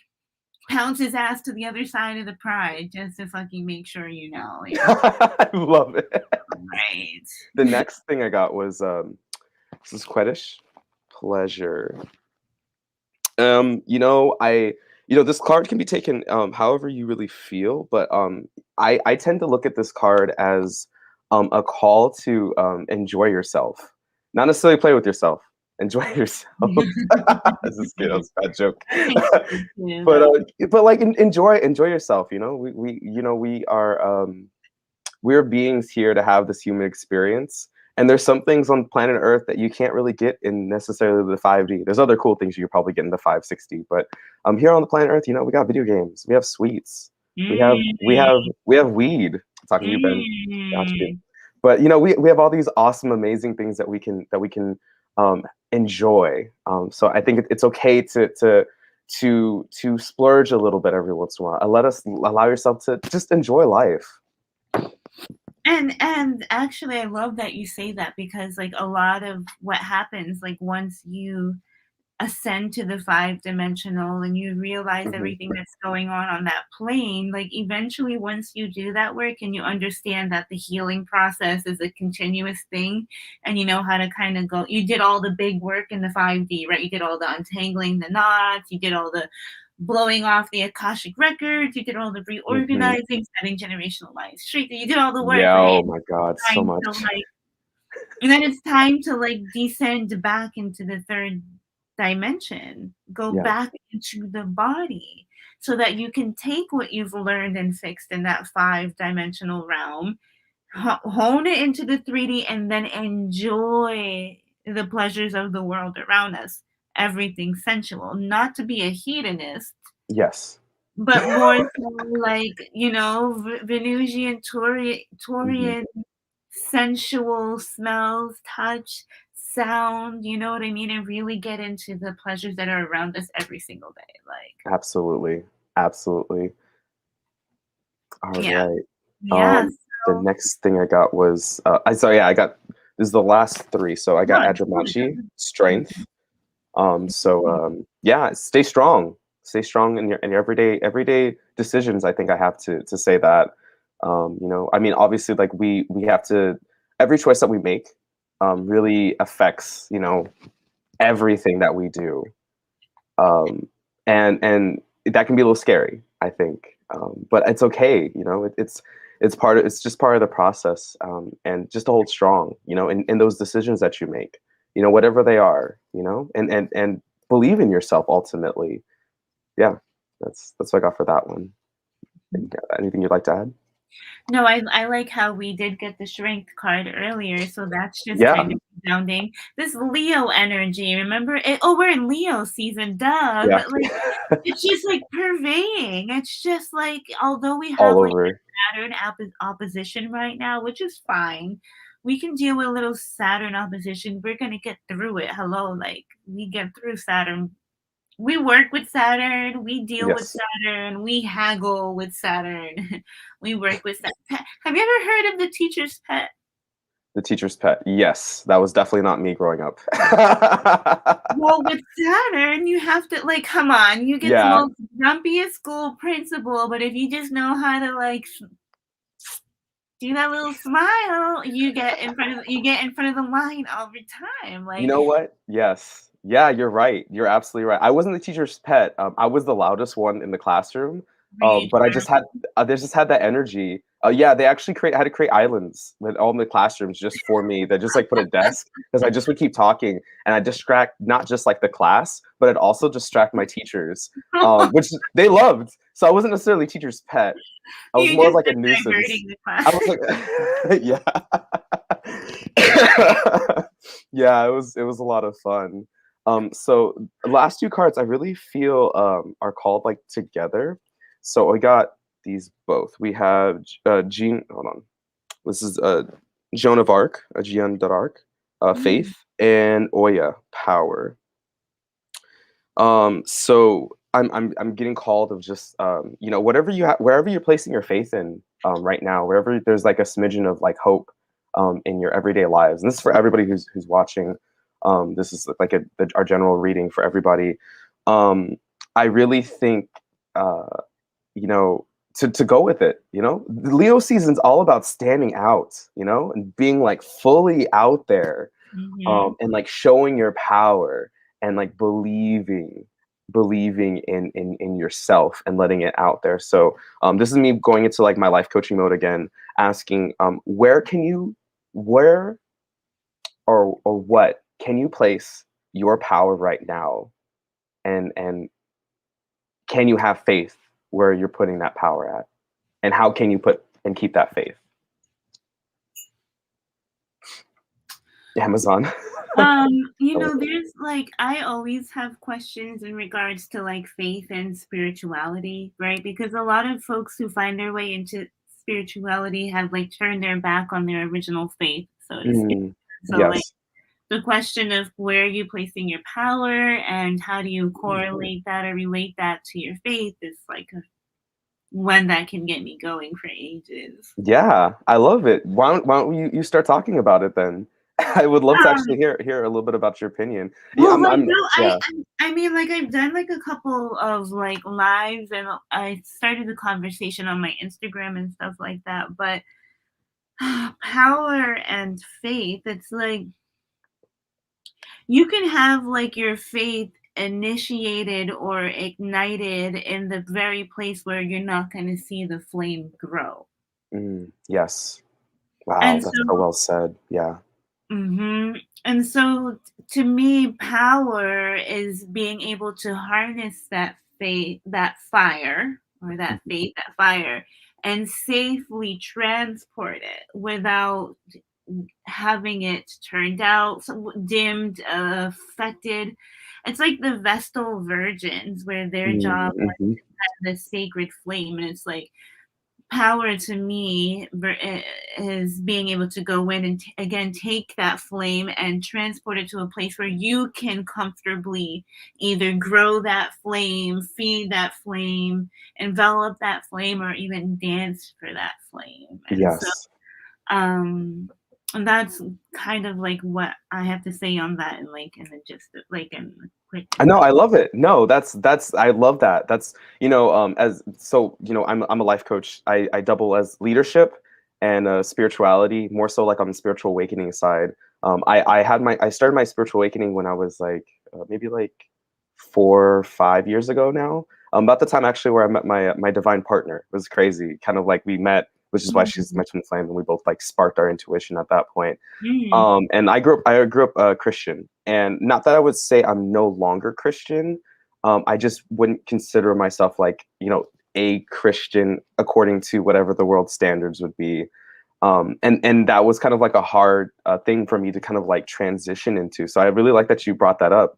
pounce his ass to the other side of the pride just to fucking make sure you know, I love it. right? The next thing I got was this is Quedish pleasure. This card can be taken however you really feel, but I tend to look at this card as a call to enjoy yourself, not necessarily play with yourself. Enjoy yourself. This is good. That was a bad joke. I think so too, but though. like enjoy yourself. We're beings here to have this human experience. And there's some things on planet Earth that you can't really get in necessarily the 5D. There's other cool things you could probably get in the 560, but here on the planet Earth, we got video games, we have sweets, Mm, we have weed. Talking to you, Ben. Got you. mm. But we have all these awesome, amazing things that we can enjoy. So I think it's okay to splurge a little bit every once in a while. Allow yourself to just enjoy life. And actually I love that you say that because like a lot of what happens like once you ascend to the five dimensional and you realize Hmm. everything that's going on that plane, like eventually once you do that work and you understand that the healing process is a continuous thing and you know how to kind of go, you did all the big work in the 5D, right? You did all the untangling the knots, you did all the blowing off the Akashic records, you did all the Hmm. reorganizing, setting generational lines straight, you did all the work, Yeah. right? Oh my God, so Time much. to like and then it's time to like descend back into the third dimension, go Yeah. back into the body so that you can take what you've learned and fixed in that five-dimensional realm, hone it into the 3D, and then enjoy the pleasures of the world around us. Everything sensual, not to be a hedonist, Yes. but more so like, Venusian, Hmm. Taurian sensual smells, touch, sound, you know what I mean? And really get into the pleasures that are around us every single day. Like, Absolutely. Absolutely. All yeah. right. Yeah. Um, the So, next thing I got was I got this is the last three. So I no, got it's good. Adromachi, Strength. Mhm. Yeah, stay strong. Stay strong in your everyday decisions. I think I have to say that. I mean, obviously, like we have to every choice that we make really affects everything that we do, and that can be a little scary, I think. But it's okay. It's just part of the process, and just to hold strong. In those decisions that you make. Whatever they are. And believe in yourself ultimately. Yeah, that's what I got for that one. Anything you'd like to add? No, I like how we did get the strength card earlier, so that's just Yeah, kind of grounding. This Leo energy, remember? We're in Leo season, duh. yeah, But like, it's just like pervading. It's just like, although we all have like over. Saturn opposition right now, which is fine. We can deal with a little Saturn opposition. We're gonna get through it. Hello, like we get through Saturn we work with Saturn, we deal with Yes. Saturn, we haggle with Saturn, we work with Saturn. Have you ever heard of the teacher's pet? The teacher's pet. Yes, that was definitely not me growing up. Well, with Saturn, you have to like, come on, you get the Yeah. most grumpiest school principal, but if you just know how to like do that little smile, you get in front of the line every time. You Like, know what? Yes. Yeah, you're right. You're absolutely right. I wasn't the teacher's pet. I was the loudest one in the classroom. really, But they just had that energy. Yeah, they actually had to create islands with all the classrooms just for me. They just like put a desk because I just would keep talking and I distract not just like the class, but it also distract my teachers, which they loved. So I wasn't necessarily teacher's pet. I was you more of just like a been nuisance. diverting the I class. was like, yeah. Yeah, it was a lot of fun. So the last two cards I really feel are called like together. So I got these both. We have Jean. Hold on. This is Joan of Arc, Jeanne d'Arc, Mm, Faith, and Oya, Power. So I'm getting called of just whatever wherever you're placing your faith in right now, wherever there's like a smidgen of like hope in your everyday lives, and this is for everybody who's watching. This is like our general reading for everybody. Um, I really think uh, you know to go with it. The Leo season's all about standing out, and being like fully out there, mhm. and like showing your power and like believing in yourself and letting it out there. So this is me going into like my life coaching mode again, asking where or what can you place your power right now, and can you have faith where you're putting that power at, and how can you put and keep that faith? Amazon. I love it. There's like I always have questions in regards to like faith and spirituality, right? Because a lot of folks who find their way into spirituality have like turned their back on their original faith, so to speak. Mm, So like yes. the question of where are you placing your power and how do you Mhm. correlate that or relate that to your faith is like one that can get me going for ages. Yeah, I love it. Why don't you start talking about it then? I would love to actually hear a little bit about your opinion. Yeah, Well, like, no, yeah. I mean, like, I've done, like, a couple of, like, lives, and I started the conversation on my Instagram and stuff like that, but power and faith, it's like, you can have, like, your faith initiated or ignited in the very place where you're not gonna see the flame grow. Yes. Wow, And that's so so well said. Yeah. And so to me, power is being able to harness that faith, that fire, or that Mhm. faith, that fire, and safely transport it without having it turned out, dimmed, affected. It's like the Vestal virgins, where their job Mhm. was the sacred flame, and it's like power to me is being able to go in and again take that flame and transport it to a place where you can comfortably either grow that flame, feed that flame, envelop that flame, or even dance for that flame. And so Yes. um and that's kind of like what I have to say on that, and like in the just like in the I know, quickness. I love it. No, that's I love that. That's as so I'm a life coach. I double as leadership and spirituality, more so like on the spiritual awakening side. I started my spiritual awakening when I was like maybe like 4 or 5 years ago now. About the time actually where I met my divine partner. It was crazy. Kind of like we met, which is why she's Mhm. my twin flame, and we both like sparked our intuition at that point. Mm. And I grew up Christian, and not that I would say I'm no longer Christian. I just wouldn't consider myself like a Christian according to whatever the world standards would be. And that was kind of like a hard thing for me to kind of like transition into. So I really like that you brought that up.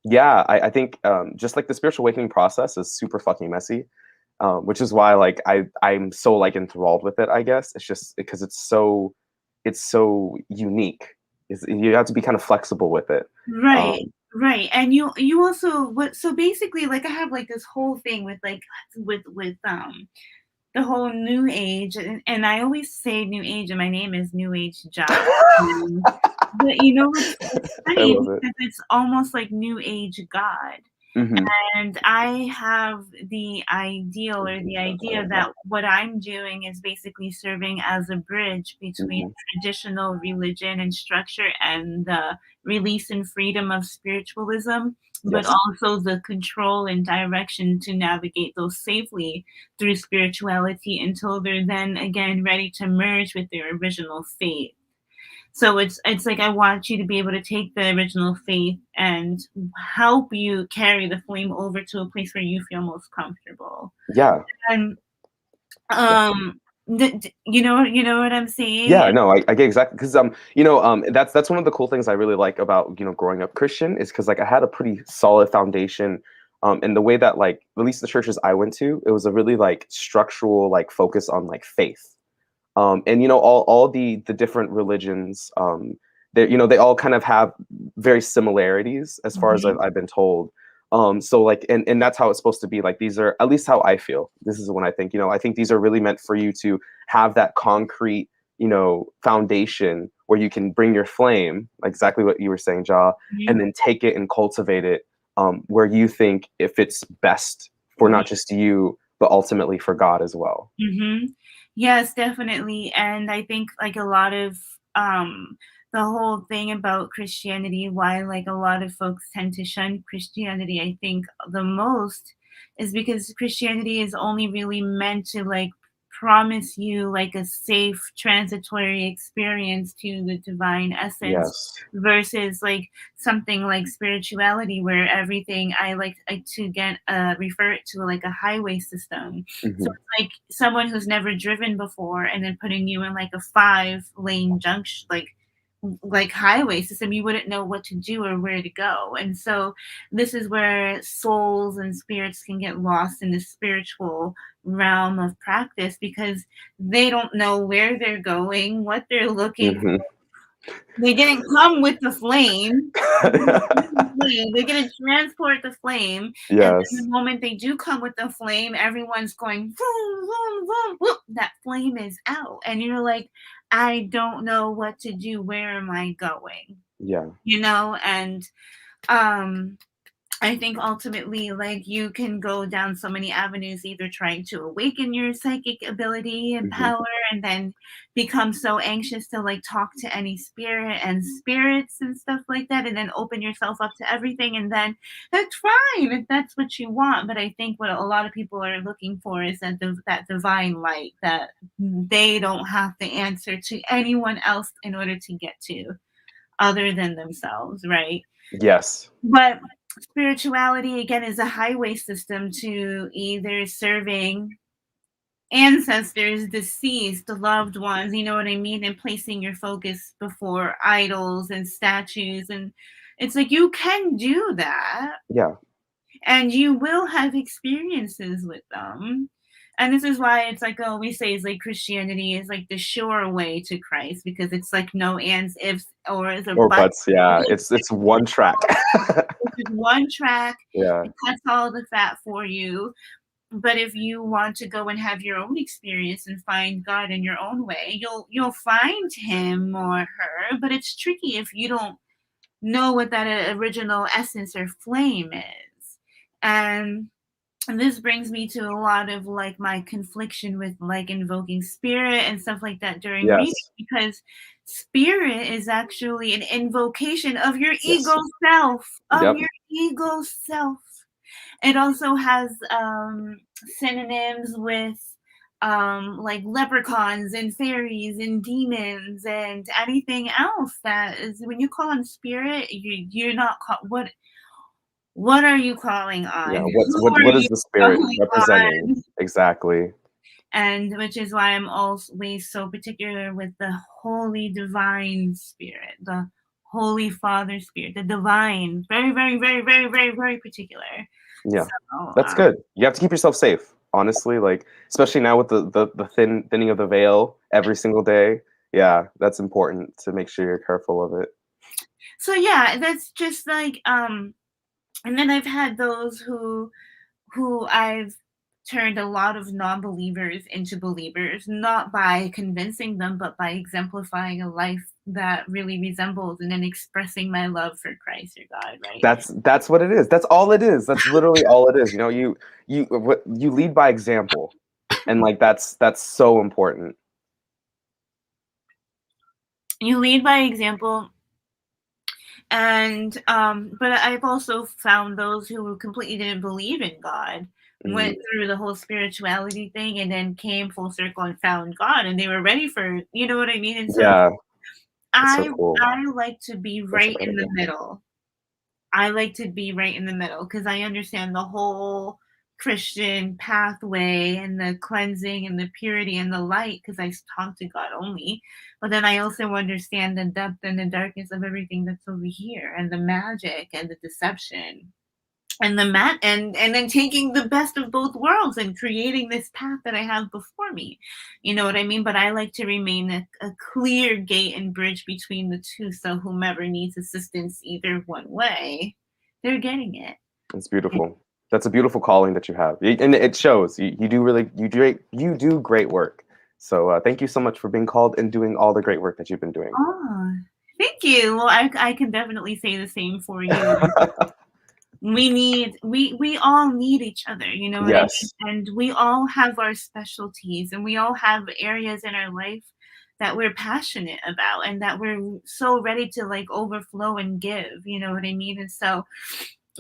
Yeah, I think just like the spiritual awakening process is super fucking messy, which is why like I'm so like enthralled with it. I guess it's just because it's so unique. You have to be kind of flexible with it. Right. Right, and you also what so basically, like, I have, like, this whole thing with, like, the whole new age, and I always say new age, and my name is New Age Job. Mm. But you know, it's I funny love it. because it's almost like New Age God. Hmm. And I have the ideal or the idea that what I'm doing is basically serving as a bridge between Hmm. traditional religion and structure and the release and freedom of spiritualism, but Yes. also the control and direction to navigate those safely through spirituality until they're then again ready to merge with their original faith. So it's like I want you to be able to take the original faith and help you carry the flame over to a place where you feel most comfortable. Yeah. And Definitely. um you know what I'm saying? Yeah, no, I get exactly because that's one of the cool things I really like about growing up Christian is because like I had a pretty solid foundation, in the way that like at least the churches I went to, it was a really like structural like focus on like faith, and all the different religions, they all kind of have very similarities as far as Mhm, I've been told. So like and that's how it's supposed to be. Like these are at least how I feel. This is when I think I think these are really meant for you to have that concrete foundation where you can bring your flame, like exactly what you were saying, Ja, and mhm, then take it and cultivate it, where you think if it's best for mhm, not just you but ultimately for God as well. mhm. Yes, definitely, and I think, like, a lot of, the whole thing about Christianity, why, like, a lot of folks tend to shun Christianity, I think the most is because Christianity is only really meant to, like, promise you, like, a safe transitory experience to the divine essence Yes. versus, like, something like spirituality where everything I like to get, refer it to, like, a highway system. So Hmm. like someone who's never driven before and then putting you in like a 5-lane junction like highway system, you wouldn't know what to do or where to go. And so this is where souls and spirits can get lost in the spiritual realm of practice because they don't know where they're going, what they're looking. Hmm. They didn't come with the flame. They're gonna transport the flame, and then the Yes. moment they do come with the flame, everyone's going vroom, vroom, vroom, vroom. That flame is out, and you're like, I don't know what to do. Where am I going? Yeah. And um I think ultimately, like, you can go down so many avenues, either trying to awaken your psychic ability and Hmm. power, and then become so anxious to, like, talk to any spirit and spirits and stuff like that, and then open yourself up to everything, and then that's fine if that's what you want. But I think what a lot of people are looking for is that divine light that they don't have to answer to anyone else in order to get to, other than themselves, right? Yes. But spirituality again is a highway system to either serving ancestors, deceased, loved ones, you know what I mean? And placing your focus before idols and statues. And it's like you can do that Yeah. and you will have experiences with them. And this is why it's like, oh, we say it's like Christianity is like the sure way to Christ because it's like no ands, ifs, or is a Or but. butts. Yeah. It's one track. It's just one track. Yeah. It cuts all the fat for you. But if you want to go and have your own experience and find God in your own way, you'll find him or her. But it's tricky if you don't know what that original essence or flame is. And this brings me to a lot of like my confliction with like invoking spirit and stuff like that during reading Yes. because spirit is actually an invocation of your ego Yes. self, of Yep. your ego self. It also has synonyms with like leprechauns and fairies and demons and anything else that is when you call on spirit, you're not what are you calling Yeah. on? What's Who are what is you the spirit calling representing? on? Exactly. And which is why I'm always so particular with the Holy Divine Spirit, the Holy Father Spirit, the divine, very, very, very, very, very, very particular. Yeah. So, That's good. You have to keep yourself safe, honestly, like especially now with the thinning of the veil every single day. Yeah, that's important to make sure you're careful of it. So yeah, that's just like and then I've had those who I've turned a lot of non-believers into believers, not by convincing them, but by exemplifying a life that really resembles and then expressing my love for Christ or God, right? That's what it is. That's all it is. That's literally all it is. You know, you lead by example, and like that's so important. You lead by example, and but I've also found those who completely didn't believe in God Mhm. went through the whole spirituality thing and then came full circle and found God and they were ready for, you know what I mean? And so Yeah, that's so I cool. I like to be That's right in the incredible. middle. I like to be right in the middle because I understand the whole Christian pathway and the cleansing and the purity and the light because I talk to God only. But then I also understand the depth and the darkness of everything that's over here and the magic and the deception and and then taking the best of both worlds and creating this path that I have before me. You know what I mean? But I like to remain a clear gate and bridge between the two, so whomever needs assistance either one way, they're getting it. It's beautiful. That's a beautiful calling that you have, and it shows. You do really you do great work. So thank you so much for being called and doing all the great work that you've been doing. Oh, thank you. Well, I can definitely say the same for you. We all need each other, you know what I mean? Yes, And we all have our specialties and we all have areas in our life that we're passionate about and that we're so ready to like overflow and give, you know what I mean? And so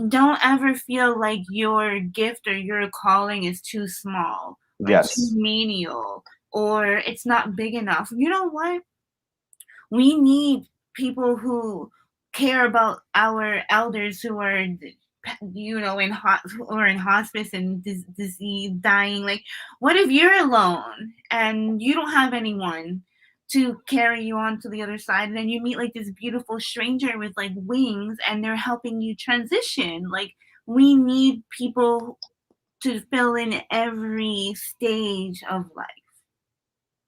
don't ever feel like your gift or your calling is too small or too yes, menial or it's not big enough. You know what? We need people who care about our elders who are you know who are in hospice and disease dying. Like what if you're alone and you don't have anyone to carry you on to the other side and then you meet like this beautiful stranger with like wings and they're helping you transition. Like we need people to fill in every stage of life,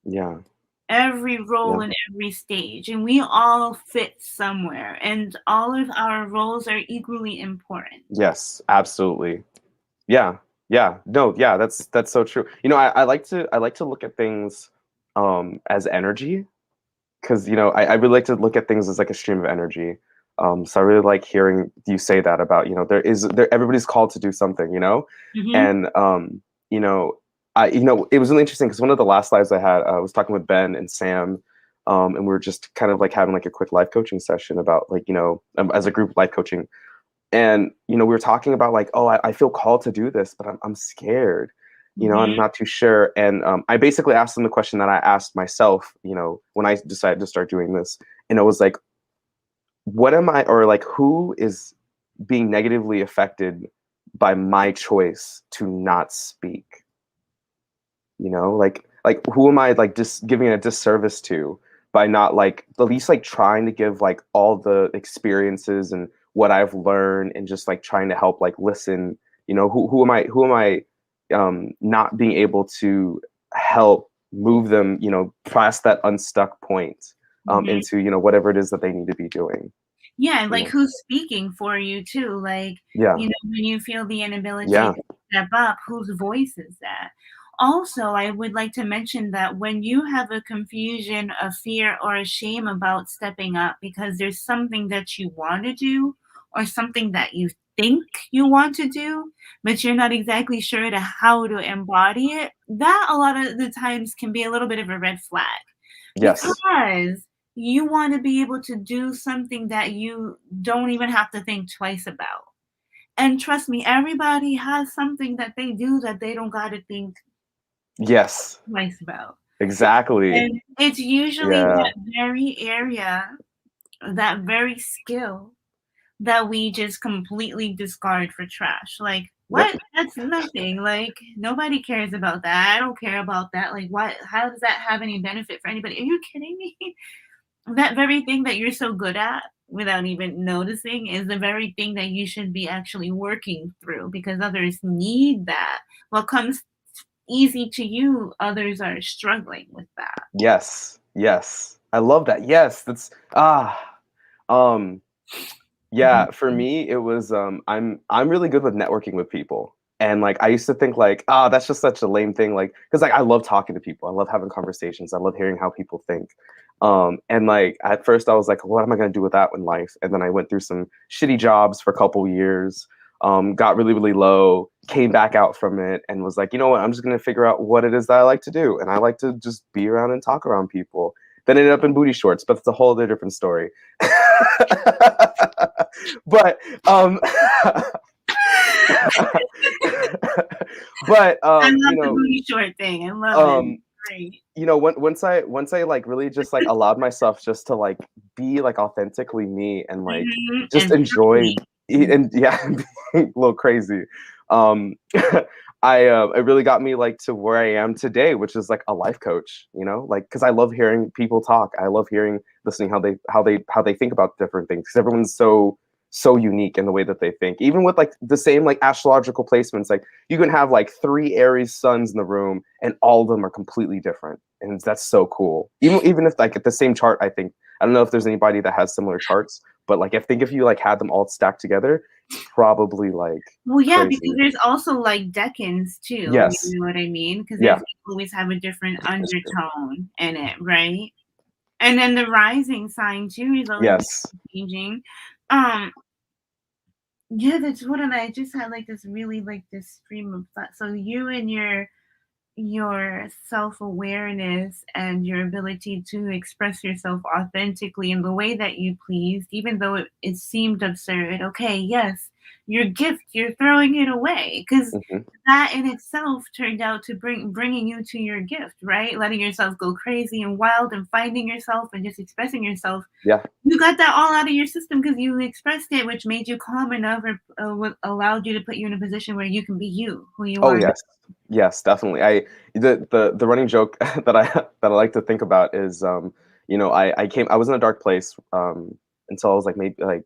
yeah, every yeah, role in every stage, and we all fit somewhere, and all of our roles are equally important. yes, absolutely. Yeah, yeah, no, yeah, that's so true. You know, I like to look at things as energy because you know I really like to look at things as like a stream of energy. So I really like hearing you say that about you know there everybody's called to do something, you know, Hmm. and you know you know it was really interesting because one of the last lives I had I was talking with Ben and Sam, and we were just kind of like having like a quick life coaching session about like you know as a group life coaching, and you know we were talking about like oh I feel called to do this but I'm scared, you know, I'm Hmm. not too sure, and I basically asked them the question that I asked myself, you know, when I decided to start doing this, and it was like what am I or like who is being negatively affected by my choice to not speak, you know, like who am I like just giving a disservice to by not like at least like trying to give like all the experiences and what I've learned and just like trying to help like listen, you know, who am I not being able to help move them, you know, past that unstuck point Hmm. into, you know, whatever it is that they need to be doing, Yeah, and you like know. who's speaking for you too? Like, Yeah. you know, when you feel the inability Yeah. to step up, whose voice is that? Also, I would like to mention that when you have a confusion, a fear, or a shame about stepping up because there's something that you want to do or something that you think you want to do, but you're not exactly sure to how to embody it, that a lot of the times can be a little bit of a red flag Yes. because you want to be able to do something that you don't even have to think twice about. And trust me, everybody has something that they do that they don't got to think Yes. twice about. Exactly. And it's usually Yeah. that very area, that very skill that we just completely discard for trash. Like, Yep. what? That's nothing. Like, nobody cares about that. I don't care about that. Like, what? How does that have any benefit for anybody? Are you kidding me? That very thing that you're so good at without even noticing is the very thing that you should be actually working through because others need that. What comes easy to you, others are struggling with that. Yes. Yes. I love that. Yes. That's Um, yeah, for me, it was I'm really good with networking with people. And like I used to think like, ah, that's just such a lame thing. Like, because like I love talking to people. I love having conversations. I love hearing how people think. And like at first I was like, what am I gonna do with that in life? And then I went through some shitty jobs for a couple years, got really, really low, came back out from it and was like, you know what, I'm just gonna figure out what it is that I like to do. And I like to just be around and talk around people. Then ended up in booty shorts, but it's a whole other different story. But but I love you the know, booty short thing. I love it. um Great. you know, once I like really just like allowed myself just to like be like authentically me and like just And enjoy free. and yeah, being a little crazy. Um it really got me like to where I am today, which is like a life coach, you know, like because I love hearing people talk. I love listening how they think about different things because everyone's so unique in the way that they think. Even with like the same like astrological placements, like you can have like three Aries suns in the room and all of them are completely different. And that's so cool. Even if like at the same chart, I don't know if there's anybody that has similar charts, but like I think if you like had them all stacked together, it's probably like Well, yeah, crazy. because there's also like decans too. You Yes. know what I mean? Because Yeah. there's always have a different That's true. undertone in it, right? And then the rising sign too is always Yes. changing. Um, yeah, that's what, and I just had like this really like this stream of thought. So you and your self-awareness and your ability to express yourself authentically in the way that you pleased, even though it seemed absurd. Okay, yes, your gift, you're throwing it away because Hmm. that in itself turned out to bringing you to your gift, right? Letting yourself go crazy and wild and finding yourself and just expressing yourself. Yeah. You got that all out of your system because you expressed it, which made you calm enough or allowed you to put you in a position where you can be you, who you Oh are. yes. Yes, definitely. The running joke that I like to think about is you know, I was in a dark place until I was like maybe like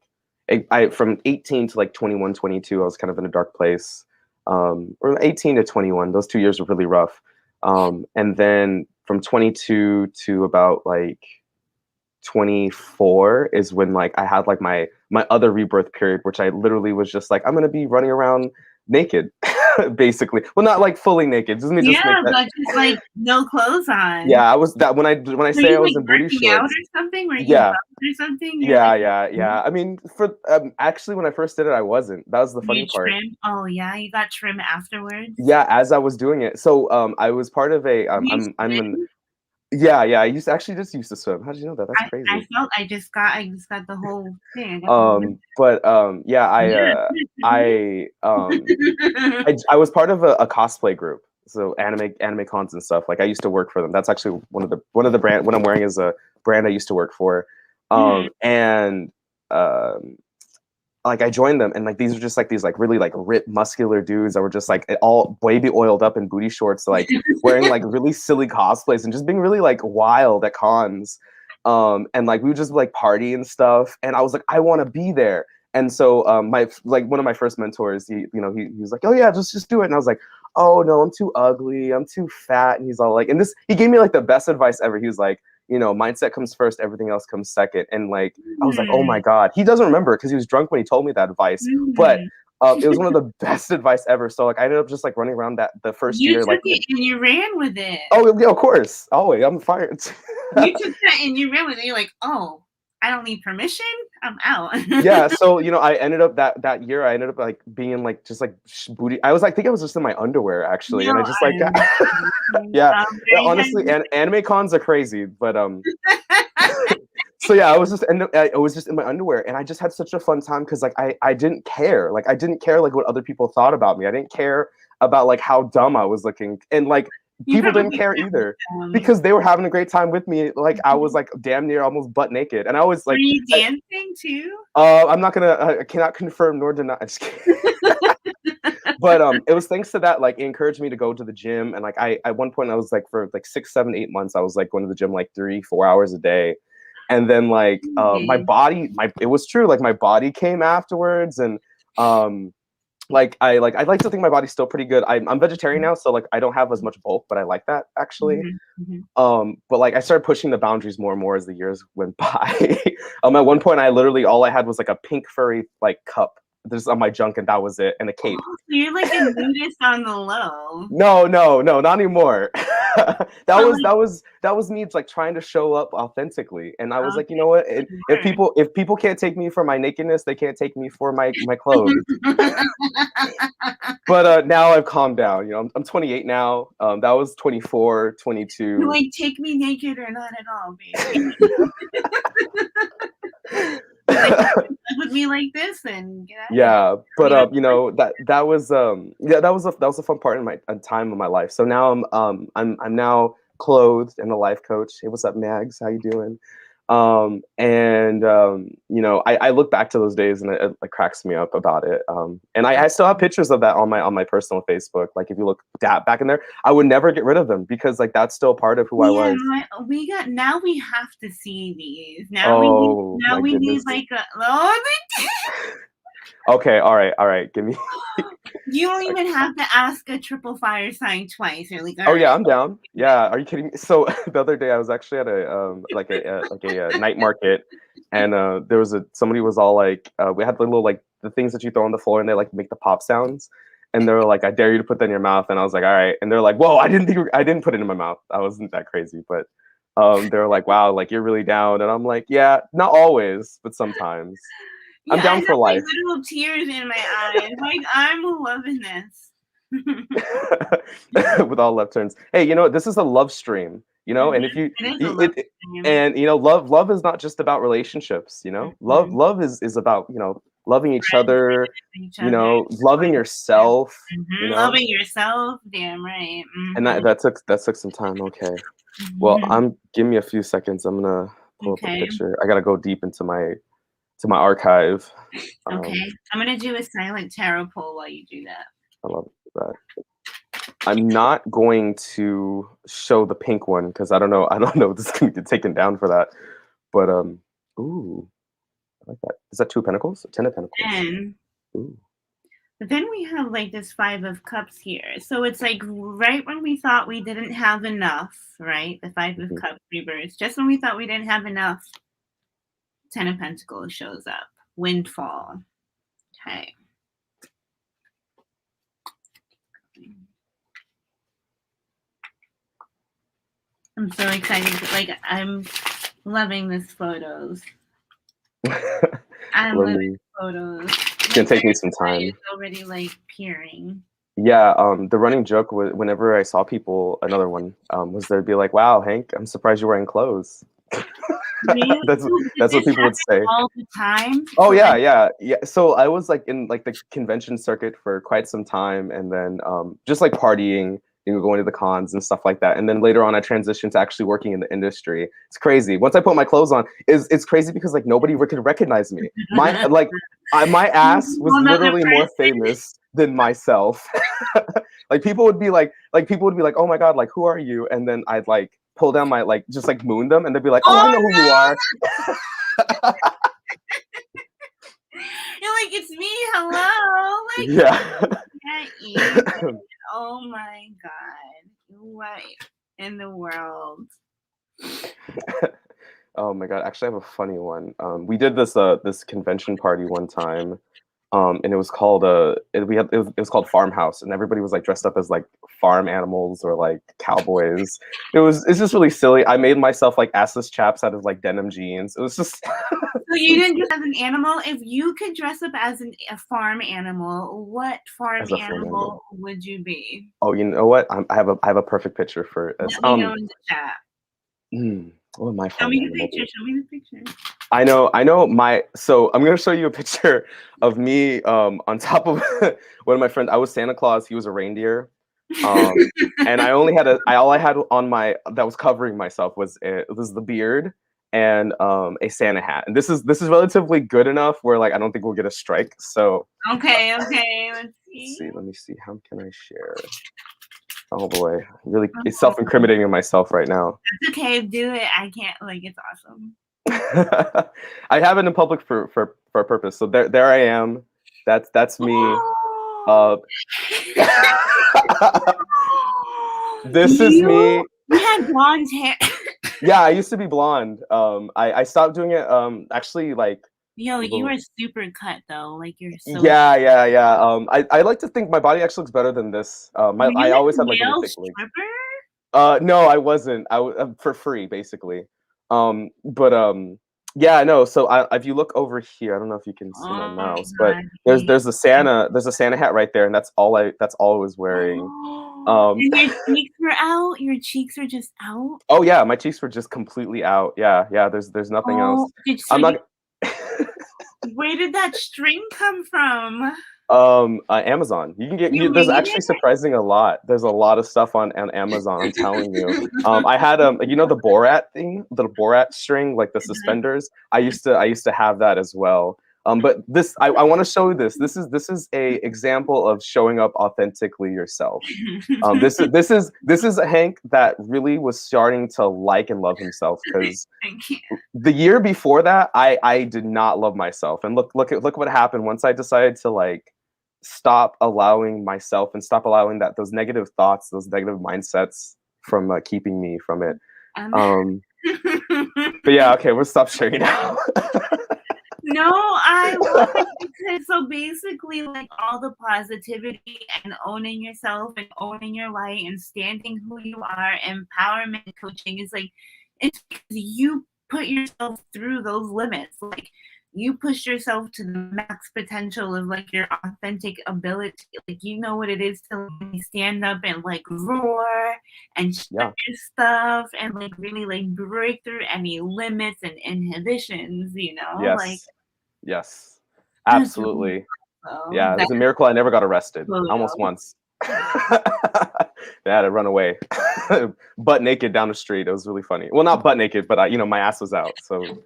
I from 18 to like 21, 22, I was kind of in a dark place. Or 18 to 21, those 2 years were really rough. And then from 22 to about like 24 is when like I had like my other rebirth period, which I literally was just like, I'm gonna be running around naked, basically. Well, not like fully naked. Let me just make Yeah, that. but just, like, no clothes on. Yeah, I was that when I Were say I you, was like, in booty working out shorts. or something? Were you Yeah, buffed or something? You're yeah, like yeah, yeah. I mean, for actually, when I first did it, I wasn't. That was the funny you part. trim? Oh, yeah, you got trim afterwards? Yeah, as I was doing it. So I was part of a You I'm an swim? yeah, yeah. I used to swim. How did you know that? That's I crazy. felt I just got the whole thing. I got the whole But yeah, I was part of a cosplay group, so anime cons and stuff. Like I used to work for them. That's actually one of the brand. What I'm wearing is a brand I used to work for. Mhm. And um, like I joined them, and like these are just like these like really like ripped muscular dudes that were just like all baby oiled up in booty shorts, like wearing like really silly cosplays and just being really like wild at cons. And like we would just like party and stuff, and I was like, I want to be there. And so my like one of my first mentors, he was like, oh yeah, just do it. And I was like, oh no, I'm too ugly, I'm too fat. And he's all like, and this he gave me like the best advice ever. He was like, mindset comes first, everything else comes second. And like I was like, oh Mhm. my God. He doesn't remember because he was drunk when he told me that advice. But Mhm. it was one of the best advice ever. So like I ended up just like running around that the first You year, took like it and you ran with it. oh yeah, of course. Always. I'm fired. You took that and you ran with it. You're like, "Oh, I don't need permission. I'm out." Yeah, so I ended up that year. I ended up like being in like just like booty. I was like, I think I was just in my underwear actually, No, and I just like, yeah. very Honestly, good. and anime cons are crazy, but so yeah, I was just in my underwear, and I just had such a fun time because like I didn't care, like I didn't care like what other people thought about me. I didn't care about like how dumb I was looking, and like You people didn't probably care met with either them. because they were having a great time with me. Like I was like damn near almost butt naked, and I was Were like, you dancing too? I'm not gonna, I cannot confirm nor deny. Just kidding. But it was thanks to that, like, it encouraged me to go to the gym, and like, I at one point I was like for like 6, 7, 8 months, I was like going to the gym like 3, 4 hours a day, and then like my Okay. body, it was true, like my body came afterwards, and um I like to think my body's still pretty good. I'm vegetarian now, so like I don't have as much bulk, but I like that actually. But like I started pushing the boundaries more and more as the years went by. At one point, I literally all I had was like a pink furry like cup just on my junk, and that was it, and a cape. Oh, so you're like a nudist on the low. No, not anymore. that But was like, that was me like trying to show up authentically, and I was like, you know okay, what? smart. If people can't take me for my nakedness, they can't take me for my clothes. But now I've calmed down. You know, I'm 28 now. That was 24, You're 22. like, take me naked or not at all, baby. You're like, you can fuck with me like this and get out of here. Yeah, I but mean, you know that was yeah, that was a fun part in my time of my life. So now I'm now clothed and a life coach. Hey, what's up, Mags? How you doing? And you know, I look back to those days and it like cracks me up about it. And I still have pictures of that on my personal Facebook. Like if you look back in there, I would never get rid of them because like that's still part of who I yeah, was. we got now we have to see these. Oh Now my we need goodness. like a oh, Okay, all right. Give me. you don't even have to ask a triple fire sign twice. You're like, all Oh yeah, right. I'm down. Yeah, are you kidding me? So the other day I was actually at a night market, and there was somebody was all like, we had the little like the things that you throw on the floor and they like make the pop sounds, and they were like, I dare you to put that in your mouth, and I was like, all right, and they're like, whoa, I didn't put it in my mouth. I wasn't that crazy, but they were like, wow, like you're really down, and I'm like, yeah, not always, but sometimes. I'm Yeah, I down have for like life. little tears in my eyes. Like I'm loving this. With all left turns. Hey, you know what? This is a love stream, you know, and if you It is a love it stream. and you know, love is not just about relationships, you know. Mhm. Love is about, you know, loving each Friends other, with each you other, know, loving relationships. yourself, you know. Loving yourself. Damn right. And that took some time. Okay. Well, give me a few seconds. I'm gonna pull up a Okay. picture. I gotta go deep into my archive. Okay. Um, I'm gonna do a silent tarot pull while you do that. I love that. I'm not going to show the pink one because I don't know if this is gonna get taken down for that. But ooh, I like that. Is that two of pentacles? 10 of pentacles. And Ooh. but then we have like this 5 of Cups here. So it's like right when we thought we didn't have enough, right? The 5 of Cups reverse. Just when we thought we didn't have enough, 10 of Pentacles shows up. Windfall. Okay. I'm so excited. Like I'm loving these photos. I'm Let loving me. photos. It's My gonna take me third some eye time. is already like peering. Yeah. The running joke was whenever I saw people, another one was they'd be like, "Wow, Hank, I'm surprised you're wearing clothes." Really? that's Does that's what this people would happen say. all the time? Oh So yeah, like, yeah. So I was like in like the convention circuit for quite some time, and then just like partying, you know, going to the cons and stuff like that. And then later on, I transitioned to actually working in the industry. It's crazy. Once I put my clothes on, it's crazy because like nobody could recognize me. My ass was whole nother literally more person. famous than myself. Like people would be like, oh my god, like who are you? And then I'd like pull down my like just like moon them, and they'd be like, oh, I Oh know who you no! are. You're like, it's me. Hello. Like, Yeah. can't even. Oh my god. What in the world? Oh my god, actually I have a funny one. We did this convention party one time, and it was called it was called Farmhouse, and everybody was like dressed up as like farm animals or like cowboys. It's just really silly. I made myself like assless chaps out of like denim jeans. It was just So you didn't dress as an animal? If you could dress up as a farm animal, what farm as a farm animal animal. would you be? Oh, you know what? I have a perfect picture for this. Let me know in the chat. What am I Show farm me the animal? picture. Show me the picture. I know my so I'm gonna show you a picture of me on top of one of my friends. I was Santa Claus, he was a reindeer. And all I had on my that was covering myself was the beard and a Santa hat. And this is relatively good enough where like I don't think we'll get a strike. So Okay, let's see. let me see, how can I share? Oh boy, really it's Oh, self-incriminating myself right now. that's okay, do it. I can't like it's awesome. I have it in public for a purpose. So there I am. That's me. Uh, this is You me. you had blonde hair. Yeah, I used to be blonde. I stopped doing it. Actually, like, Yo, you the- are super cut though. Like you're so. yeah, yeah, yeah. I like to think my body actually looks better than this. Were you I like always a had like really male thick legs. stripper? No, I wasn't. I was for free, basically. But yeah, no. So if you look over here, I don't know if you can see my Oh my mouse, but god. Okay. there's a Santa hat right there, and that's all I was wearing. Oh, Um, and your cheeks were out? Your cheeks are just out? oh yeah, my cheeks were just completely out. Yeah, yeah. There's nothing Oh, else. did so I'm you not. where did that string come from? Amazon. You can get You there's made actually surprising a lot. There's a lot of stuff on Amazon, I'm telling you. I had you know the Borat thing, the Borat string, like the suspenders. I used to have that as well. But I want to show you this. This is a example of showing up authentically yourself. This is a Hank that really was starting to like and love himself because I can't. the year before that, I did not love myself. And look what happened once I decided to like stop allowing myself and stop allowing that those negative thoughts, those negative mindsets from keeping me from it. Um, Um, but yeah, okay, we'll stop sharing now. no, I love it because so basically, like all the positivity and owning yourself and owning your light and standing who you are, empowerment coaching is like it's because you put yourself through those limits. Like you push yourself to the max potential of like your authentic ability. Like you know what it is to like, stand up and like roar and share Yeah. your stuff and like really like break through any limits and inhibitions, you know? Like Yes. Yes. that's really Absolutely. cool. Yeah, it That was a miracle I never got arrested. photo. Almost once. They had to run away, butt naked down the street. It was really funny. Well, not butt naked, but you know, my ass was out. So,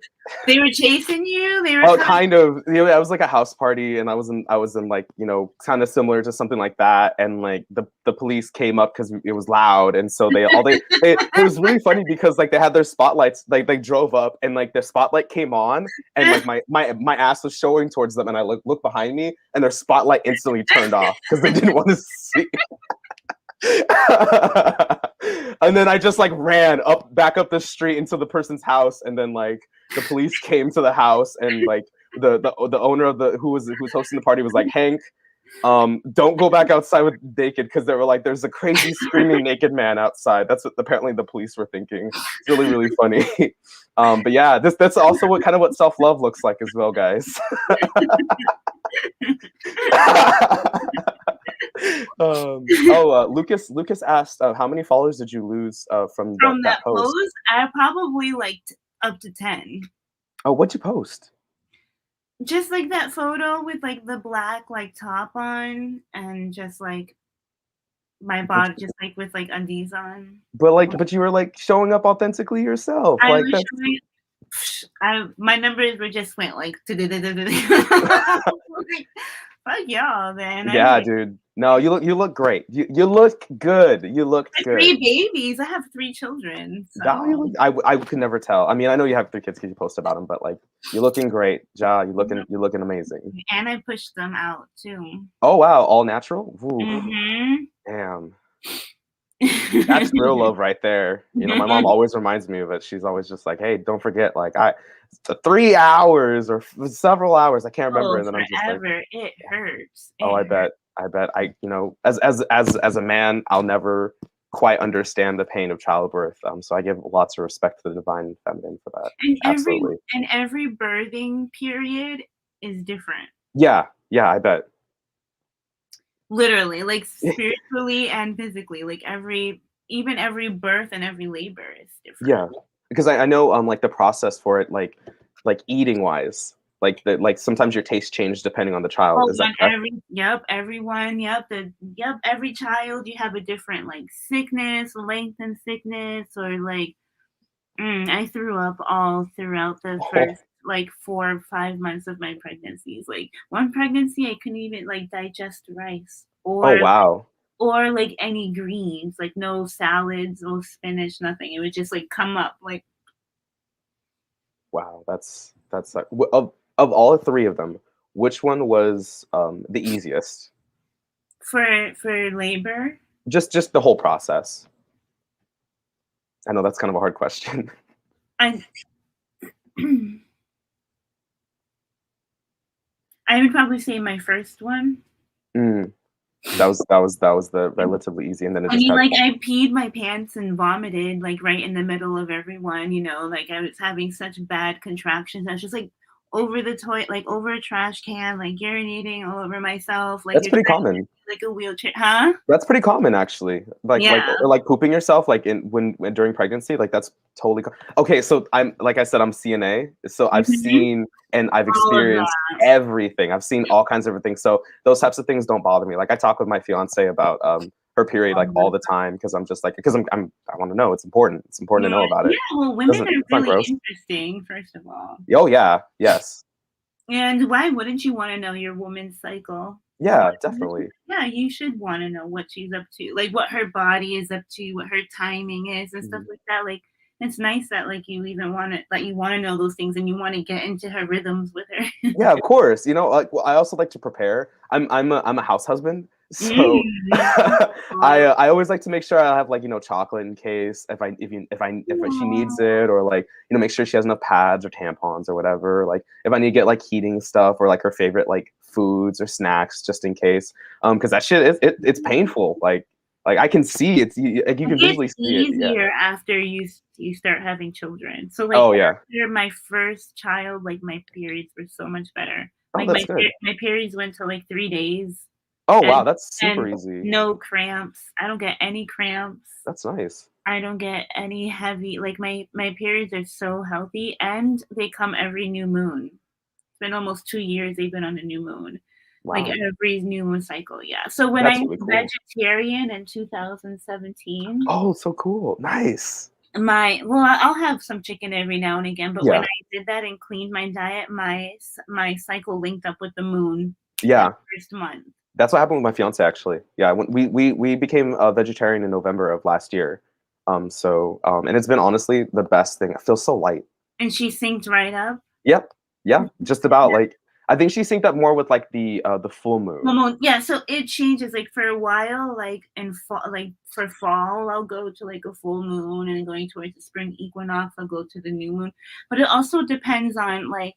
They were chasing you. They were well, trying. kind of. You know, I was like a house party, and I was in like you know, kind of similar to something like that. And like the police came up because it was loud, and so they it was really funny because like they had their spotlights, like they drove up, and like their spotlight came on, and like my ass was showing towards them, and I looked behind me, and their spotlight instantly turned off because they didn't want to see. And then I just like ran back up the street into the person's house, and then like the police came to the house, and like the owner of the who's hosting the party was like, Hank, don't go back outside with naked, because they were like, there's a crazy screaming naked man outside. That's what apparently the police were thinking. It's really really funny. But yeah, that's also what self-love looks like as well, guys. Lucas asked, how many followers did you lose from From that that post? pose, I probably liked up to 10. Oh, what'd you post? Just like that photo with like the black like top on and just like my But, body just like with like undies on. but you were like showing up authentically yourself. I Like was that's showing my numbers were just went like like, fuck y'all then. I yeah, like dude. No, you look great. You look good. You looked three good. babies. I have 3 children. Ja, So I could never tell. I mean, I know you have 3 kids because you post about them, but like you're looking great, Ja. You're looking amazing. and I pushed them out too. Oh wow, all natural. Ooh, Mhm. damn. That's real love right there. You know, my mom always reminds me of it. She's always just like, "Hey, don't forget, like, 3 hours or several hours. I can't remember." Oh, And then I'm just like, forever. It hurts. "Oh, It hurts. I bet, you know, as a man, I'll never quite understand the pain of childbirth. So I give lots of respect to the divine feminine for that. And Absolutely. every birthing period is different. Yeah, yeah, I bet. Literally, like spiritually and physically. Like even every birth and every labor is Yeah, different. because I know like the process for it, like eating wise, like sometimes your taste change depending on the child. Oh, Is that on correct? everyone, every child you have a different like sickness, lengthen sickness, or like I threw up all throughout the Oh, first like 4 or 5 months of my pregnancies. Like one pregnancy, I couldn't even like digest rice oh wow. or like any greens, like no salads, no spinach, nothing. It would just like come up like Wow, that's like of all 3 of them, which one was the easiest? For labor. Just the whole process. I know that's kind of a hard question. I I would probably say my first one. Mm, that was the relatively easy, and then it I just mean, had. like, I peed my pants and vomited, like, right in the middle of everyone, like, I was having such bad contractions. I was just, like, over the toilet, like, over a trash can, like, urinating all over myself, like, That's you're pretty trying to common. get, like, a wheelchair. Huh? That's pretty common actually. Like Yeah. or like pooping yourself like in when during pregnancy, like that's totally okay, so I'm like I said, I'm CNA, so I've Mhm. seen and I've All of experienced that. everything. I've seen all kinds of things. So those types of things don't bother me. Like I talk with my fiance about her period like all the time because I'm just like because I want to know. It's important. It's important to Yeah, know about yeah, it. well, women Doesn't are it's not really gross. interesting, first of all. Oh yeah, yes. And why wouldn't you wanna know your woman's cycle? Why Yeah, wouldn't you? definitely. Yeah, you should wanna know what she's up to, like, what her body is up to, what her timing is, and stuff Mhm. like that, like, it's nice that, like, you even wanna know those things and you wanna get into her rhythms with her. Yeah, of course. You know, like well, I also like to prepare. I'm a house husband, so Mm. I always like to make sure I have like chocolate in case if she needs it or like make sure she has enough pads or tampons or whatever. Like if I need to get like heating stuff or like her favorite like foods or snacks just in case. Because that shit it's painful. Like I can see like you It can gets visually see it. Yeah. easier after you start having children. So, like, Oh yeah. after my first child, like, my periods were so much better. Oh, Like, that's good. my periods went to, like, 3 days, Oh and wow, that's super and easy. no cramps. I don't get any cramps. That's nice. I don't get any heavy, like, my periods are so healthy, and they come every new moon. It's been almost 2 years they've been on a new moon, like, Wow, every new moon cycle, yeah. So when I that's went really cool. vegetarian in 2017, Oh, so cool. Nice. I'll have some chicken every now and again, but when Yeah. I did that and cleaned my diet, my cycle linked up with the moon that Yeah. first month. That's what happened with my fiance actually. Yeah, when we became a vegetarian in November of last year. And it's been honestly the best thing. I feel so light. And she synced right up. Yep. Yeah. Just about like I think she synced up more with like the full Full moon. moon, yeah, so it changes, like, for a while, like, in fall, like, for fall, I'll go to, like, a full moon, and then going towards the spring equinox, I'll go to the new moon, but it also depends on, like,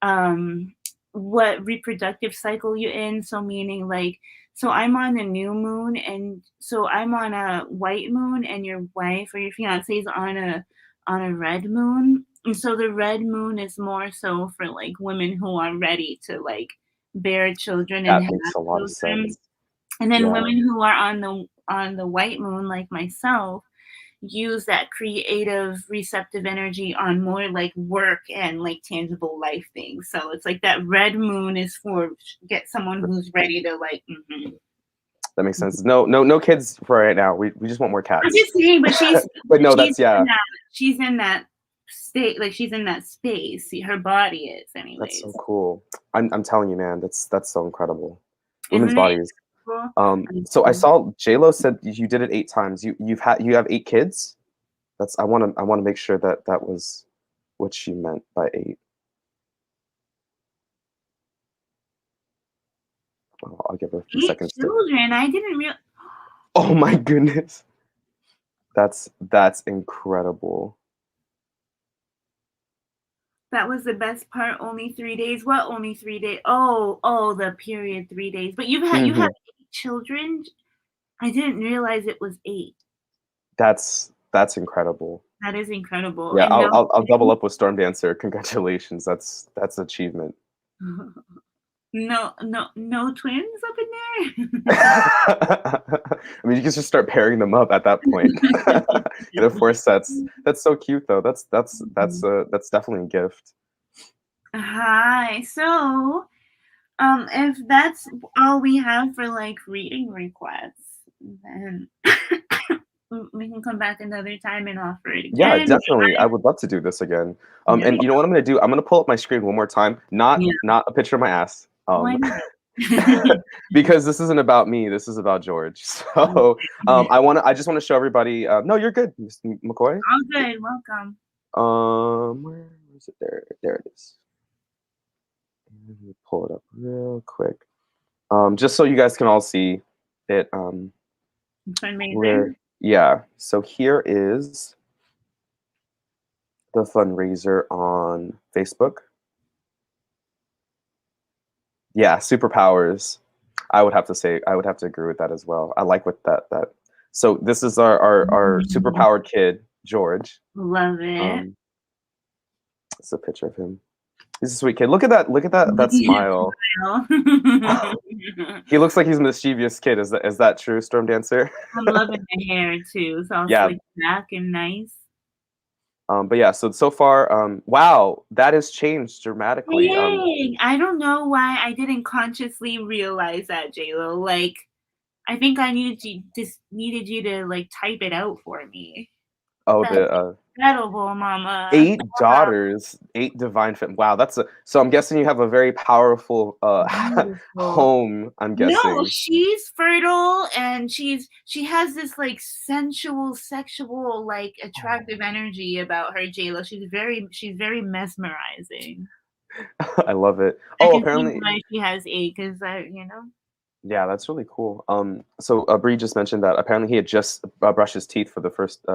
um, what reproductive cycle you're in, so meaning, like, so I'm on a new moon, and so I'm on a white moon, and your wife or your fiancé is on a red moon, and so the red moon is more so for, like, women who are ready to, like, bear children and That have makes a lot of children. sense. And then Yeah. women who are on the white moon, like myself, use that creative receptive energy on more like work and like tangible life things. So it's like that red moon is for get someone who's ready to like That makes sense. No kids for right now. We just want more I'm cats. just saying, but But no, she's that's yeah. she's in that state, like she's in that space. See, her body is That's so anyways. cool. I'm telling you, man, that's so incredible. Women's Isn't it bodies. cool? So I saw J-Lo said you did it 8 times. You have 8 kids? That's I wanna make sure that that was what she meant by 8. I'll give her a few 8 seconds to. children. I didn't real Oh my goodness. That's incredible. That was the best part, only 3 days. What only 3 days? Oh, the period 3 days. But you have Mhm. 8 children? I didn't realize it was 8. That's incredible. That is incredible, Yeah, and no I'll double twins? up with Storm Dancer. Congratulations. That's achievement. No twins up in there? I mean, you can just start pairing them up at that point. Get a 4 sets. That's so cute though. That's definitely a gift. Hi. So, if that's all we have for, like, reading requests, then we can come back another time and offer it Yeah, again. definitely. I would love to do this again. Yeah, And you know what I'm gonna do? I'm gonna pull up my screen one more time. Not yeah. not a picture of my ass. Why not? Because this isn't about me. This is about George. So I just want to show everybody. No, you're good, Miss McCoy. All good, welcome. Where is it? There it is. Let me pull it up real quick. Just so you guys can all see. it Fundraiser. yeah. So here is the fundraiser on Facebook. Yeah, superpowers. I would have to agree with that as well. I like what that. So this is our Mhm. superpowered kid, George. Love it. Um, it's a picture of him. He's a sweet kid. Look at that. Look at that smile. Well, He looks like he's a mischievous kid. Is that true, Storm Dancer? I'm loving the hair too. It's all Yeah. slicked back and nice. But yeah. So far, wow, that has changed dramatically. Dang, I don't know why I didn't consciously realize that, JLo. Like, I think I needed you to like type it out for me. Oh, That's the incredible, mama. 8 daughters, 8 divine fem wow, that's a so I'm guessing you have a very powerful, Beautiful. home, I'm No, guessing. she's fertile and she has this like sensual, sexual, like attractive Oh. energy about her, JLo. She's very mesmerizing. I love it. I Oh, can see apparently why she has eight because I. yeah, that's really cool. So, Bree just mentioned that apparently he had just, brushed his teeth for the first,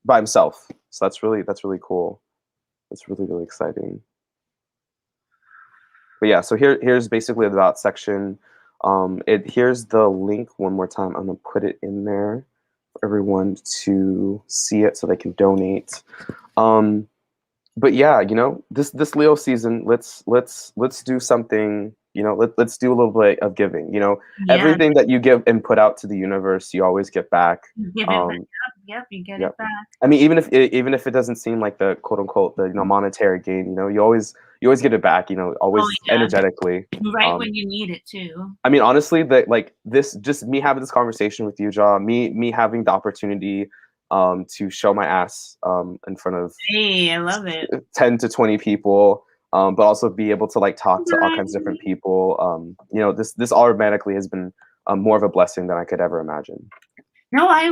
by himself. So that's really cool. That's really, really exciting. But yeah, so here's basically the about section. Here's the link one more time. I'm gonna put it in there for everyone to see it so they can donate. Um, but yeah, this Leo season, let's do something. Let's do a little bit of giving. Yeah, Everything that you give and put out to the universe, you always get back. you give it back. Um, Yep, you get yeah. it back. I mean, even if it doesn't seem like the quote unquote the monetary gain, you always get it back. Oh Always yeah, energetically. right Um, when you need it too. I mean, honestly, that like this, just me having this conversation with you, Ja, me having the opportunity, to show my ass, in front of Hey, I love it. 10 to 20 people, but also be able to like talk to all kinds of different Bye. people. This automatically has been, more of a blessing than I could ever imagine. No, I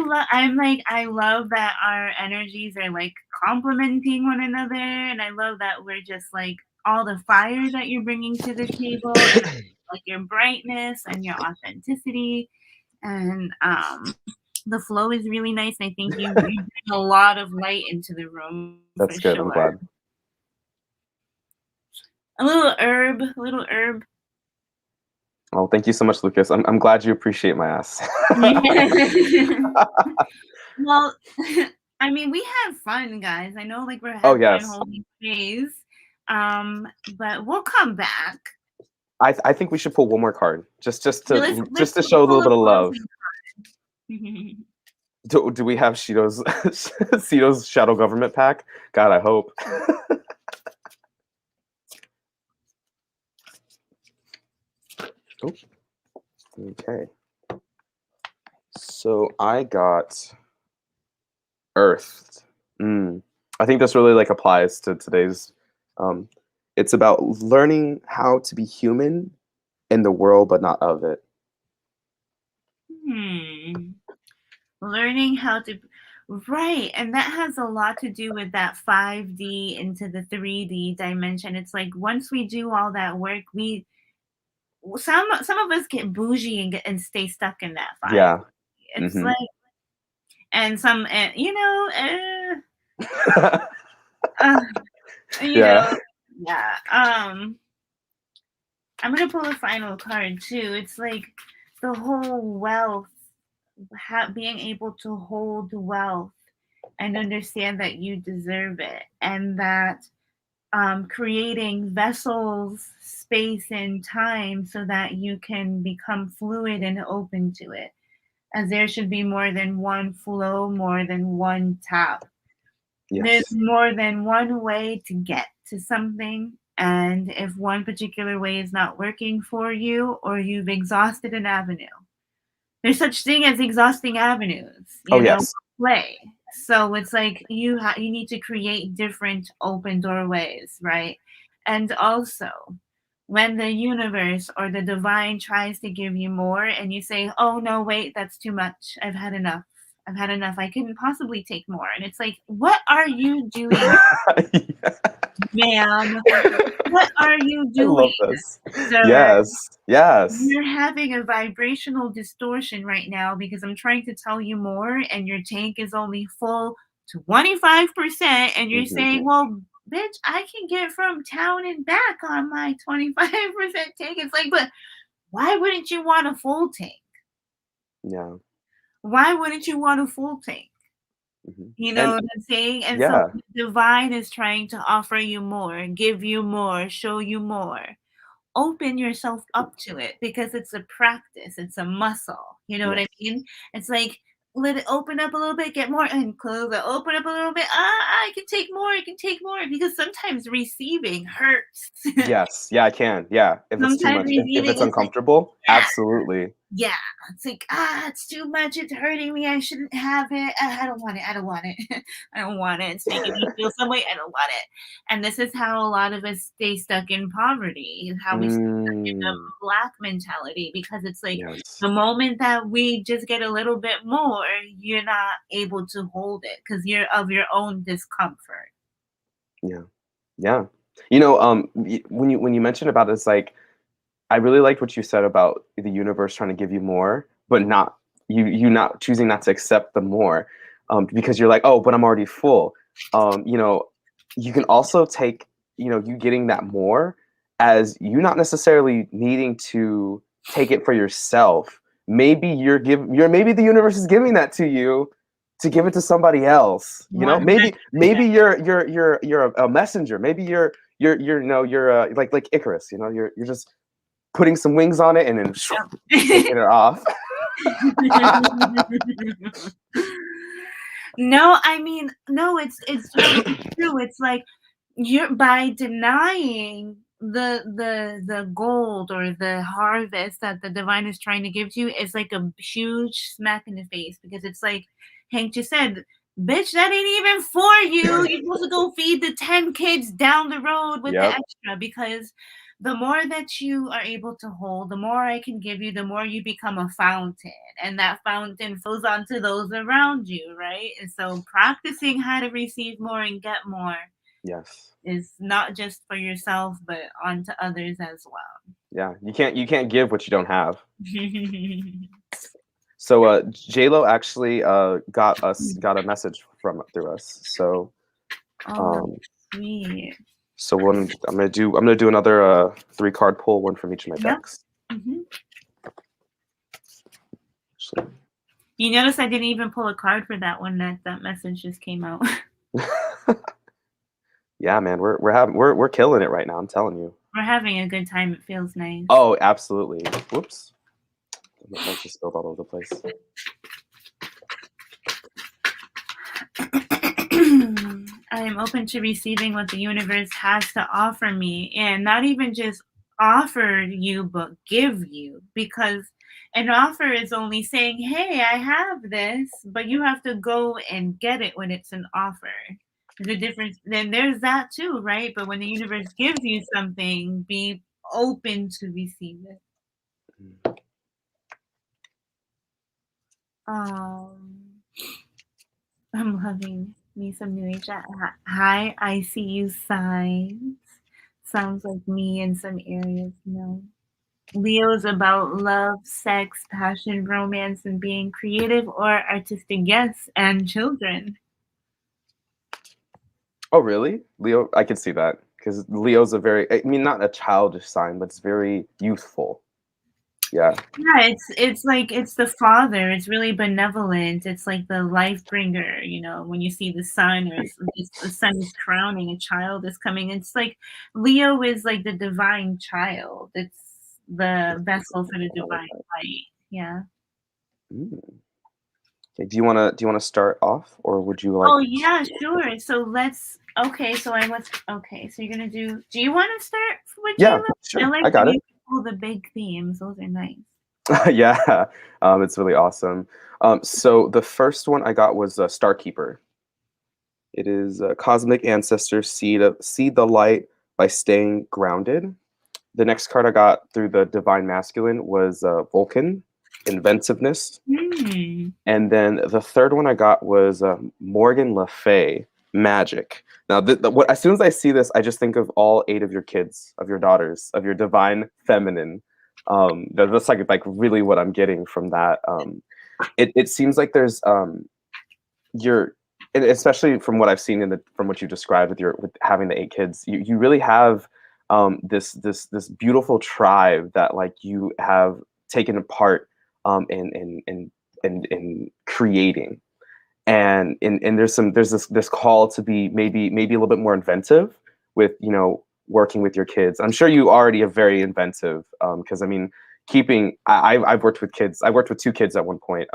love that our energies are like complementing one another, and I love that we're just like all the fire that you're bringing to the table, and like your brightness and your authenticity, and the flow is really nice. And I think you bring a lot of light into the room for That's good. I'm sure. glad. A little herb. Oh, thank you so much, Lucas. I'm glad you appreciate my ass. Well, I mean, we have fun, guys. I know, like, we're Oh having fun yes, holding space, but we'll come back. I think we should pull one more card, just Yeah, to let's show a pull little a bit of love. closing card. Do we have Shido's Shido's shadow government pack? God, I hope. Oops. Okay. So I got Earth. I think this really like applies to today's. Um, it's about learning how to be human in the world, but not of it. Hmm. Learning how to, right, and that has a lot to do with that 5D into the 3D dimension. It's like once we do all that work, some of us get bougie and stay stuck in that 5D. Yeah. It's Hmm. like, and some, uh, you Yeah. know, yeah. I'm gonna pull a final card too. It's like the whole wealth, being able to hold wealth and understand that you deserve it, and that creating vessels, space, and time so that you can become fluid and open to it. As there should be more than one flow, more than one tap. There's Yes. more than one way to get to something. And if one particular way is not working for you, or you've exhausted an avenue, there's such thing as exhausting avenues, Oh yes. play. So it's like you need to create different open doorways, right? And also, when the universe or the divine tries to give you more and you say, "Oh no, wait, that's too much. I've had enough. I've had enough. I couldn't possibly take more." And it's like, "What are you doing, Yeah. ma'am? what are you I doing, love this. sir? Yes, yes. You're having a vibrational distortion right now because I'm trying to tell you more, and your tank is only full 25%, and you're Mhm. saying, "Well, bitch, I can get from town and back on my 25% tank." It's like, but why wouldn't you want a full tank? Yeah. Why wouldn't you want a full tank? Mhm. You know And what I'm saying? And so yeah, the divine is trying to offer you more, give you more, show you more. Open yourself up to it because it's a practice, it's a muscle. You know what I yes. mean? It's like let it open up a little bit, get more, and close it. Open up a little bit. I can take more. I can take more because sometimes receiving hurts. Yes. Yeah, I can. Yeah. If it's too Sometimes much, if receiving it's is like, uncomfortable, yeah, absolutely. yeah, it's like, it's too much, it's hurting me, I shouldn't have it, I don't want it, I don't want it, I don't want it, it's making me feel some way, I don't want it. And this is how a lot of us stay stuck in poverty, is how we stay stuck in the Mm, Black mentality, because it's like yes. the moment that we just get a little bit more, you're not able to hold it because you're of your own discomfort. Yeah. Yeah. When you mentioned about it's like I really liked what you said about the universe trying to give you more, but not you not choosing not to accept the more, because you're like, oh, but I'm already full. You know, you can also take you getting that more as you not necessarily needing to take it for yourself. Maybe maybe the universe is giving that to you to give it to somebody else. Maybe 100%. you're a messenger. Maybe you're you're like Icarus. You're just putting some wings on it and then Yep. taking it off. No, I mean, no, it's totally true. It's like you're by denying the gold or the harvest that the divine is trying to give to you is like a huge smack in the face because it's like Hank just said, bitch, that ain't even for you. You're supposed to go feed the 10 kids down the road with the Yep. extra because the more that you are able to hold, the more I can give you, the more you become a fountain. And that fountain flows onto those around you, right? And so practicing how to receive more and get more Yes. is not just for yourself, but onto others as well. Yeah. You can't give what you don't have. So J Lo actually got a message from through us. So Oh, that's um sweet. I'm gonna do another 3 card pull, one from each of my Yep. decks. hmm Actually. You notice I didn't even pull a card for that one. That message just came out. Yeah, man, we're killing it right now. I'm telling you. We're having a good time. It feels nice. Oh, absolutely. Whoops. That just spilled all over the place. I am open to receiving what the universe has to offer me, and not even just offer you, but give you. Because an offer is only saying, hey, I have this, but you have to go and get it when it's an offer. The difference, then there's that too, right? But when the universe gives you something, be open to receive it. Um, I'm loving me some new age. Hi, I see you signs. Sounds like me in some areas. No. Leo's about love, sex, passion, romance, and being creative or artistic. Yes, and children. Oh, really? Leo, I can see that because Leo's I mean, not a childish sign, but it's very youthful. Yeah. Yeah, it's like it's the father. It's really benevolent. It's like the life bringer. You know, when you see the sun, or the sun is crowning, a child is coming. It's like Leo is like the divine child. It's the vessel for the I like divine that. light. Yeah. Mm. Okay, do you wanna start off, or would you like? Oh yeah, sure. So let's. Okay, so I was okay. So you're gonna do. Do you want to start with Yeah, Jayla? I sure. like I when got it. you pull the big themes. Those are nice. Yeah, it's really awesome. So the first one I got was Starkeeper. It is cosmic ancestors seed the light by staying grounded. The next card I got through the divine masculine was Vulcan, inventiveness. Hmm. And then the third one I got was Morgan Le Fay, Magic. Now, what as soon as I see this, I just think of all 8 of your kids, of your daughters, of your divine feminine. That's like really what I'm getting from that. It seems like there's you're, and especially from what I've seen from what you described with having the 8 kids, you really have this beautiful tribe that like you have taken apart in creating. And there's this call to be maybe a little bit more inventive with working with your kids. I'm sure you already are very inventive, because I mean keeping I've worked with kids. I worked with 2 kids at one point,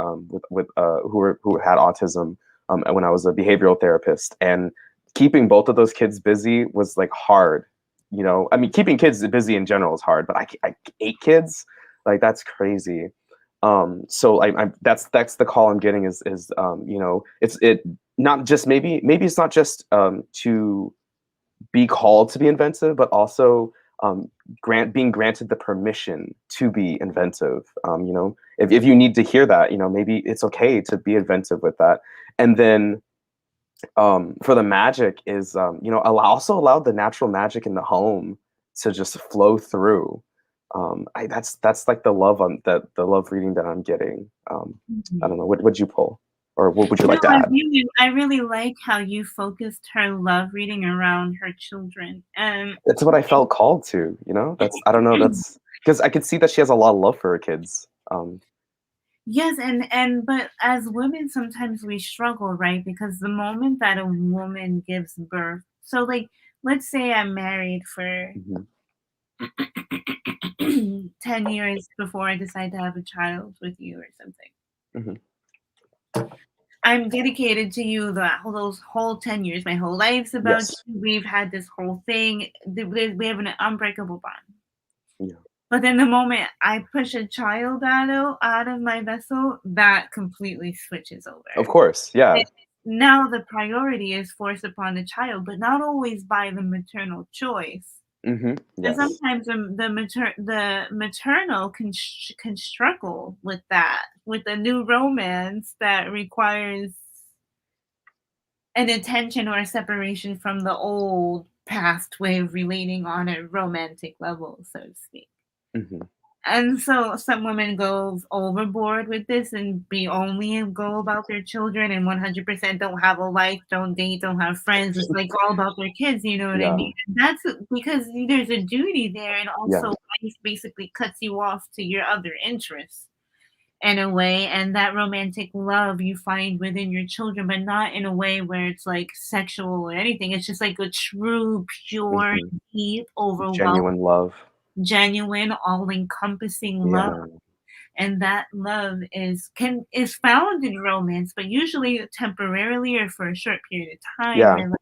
with who had autism, when I was a behavioral therapist, and keeping both of those kids busy was like hard. I mean, keeping kids busy in general is hard, but I 8 kids, like that's crazy. So that's the call I'm getting is it's not just maybe it's not just to be called to be inventive, but also being granted the permission to be inventive. If you need to hear that, maybe it's okay to be inventive with that. And then for the magic is also allow the natural magic in the home to just flow through. That's like the love the love reading that I'm getting. I don't know, what would you pull, or what would you No, like to add? I really like how you focused her love reading around her children. That's what I felt called to. That's, I don't know, that's because I could see that she has a lot of love for her kids. Yes, and but as women, sometimes we struggle, right? Because the moment that a woman gives birth, so like, let's say I'm married for Mhm, 10 years before I decide to have a child with you or something. mhm. I'm dedicated to you those whole 10 years. My whole life's about Yes. you. We've had this whole thing. We have an unbreakable bond. Yeah. But then the moment I push a child out of my vessel, that completely switches Of over. course. And Yeah. now the priority is forced upon the child, but not always by the maternal choice. And Yes. sometimes the maternal can struggle with that, with a new romance that requires an attention or a separation from the old past way of relating on a romantic level, so to speak. Hmm. And so some women go overboard with this and be only go about their children and 100% don't have a life, don't date, don't have friends. It's like all about their kids, you know what I Yeah. mean? And that's because there's a duty there, and Yeah. also life basically cuts you off to your other interests in a way. And that romantic love you find within your children, but not in a way where it's like sexual or anything. It's just like a true, pure, Hmm. deep, overwhelming, Genuine love. genuine, all-encompassing love. Yeah. And that love is found in romance, but usually temporarily or for a short period of time. Yeah. And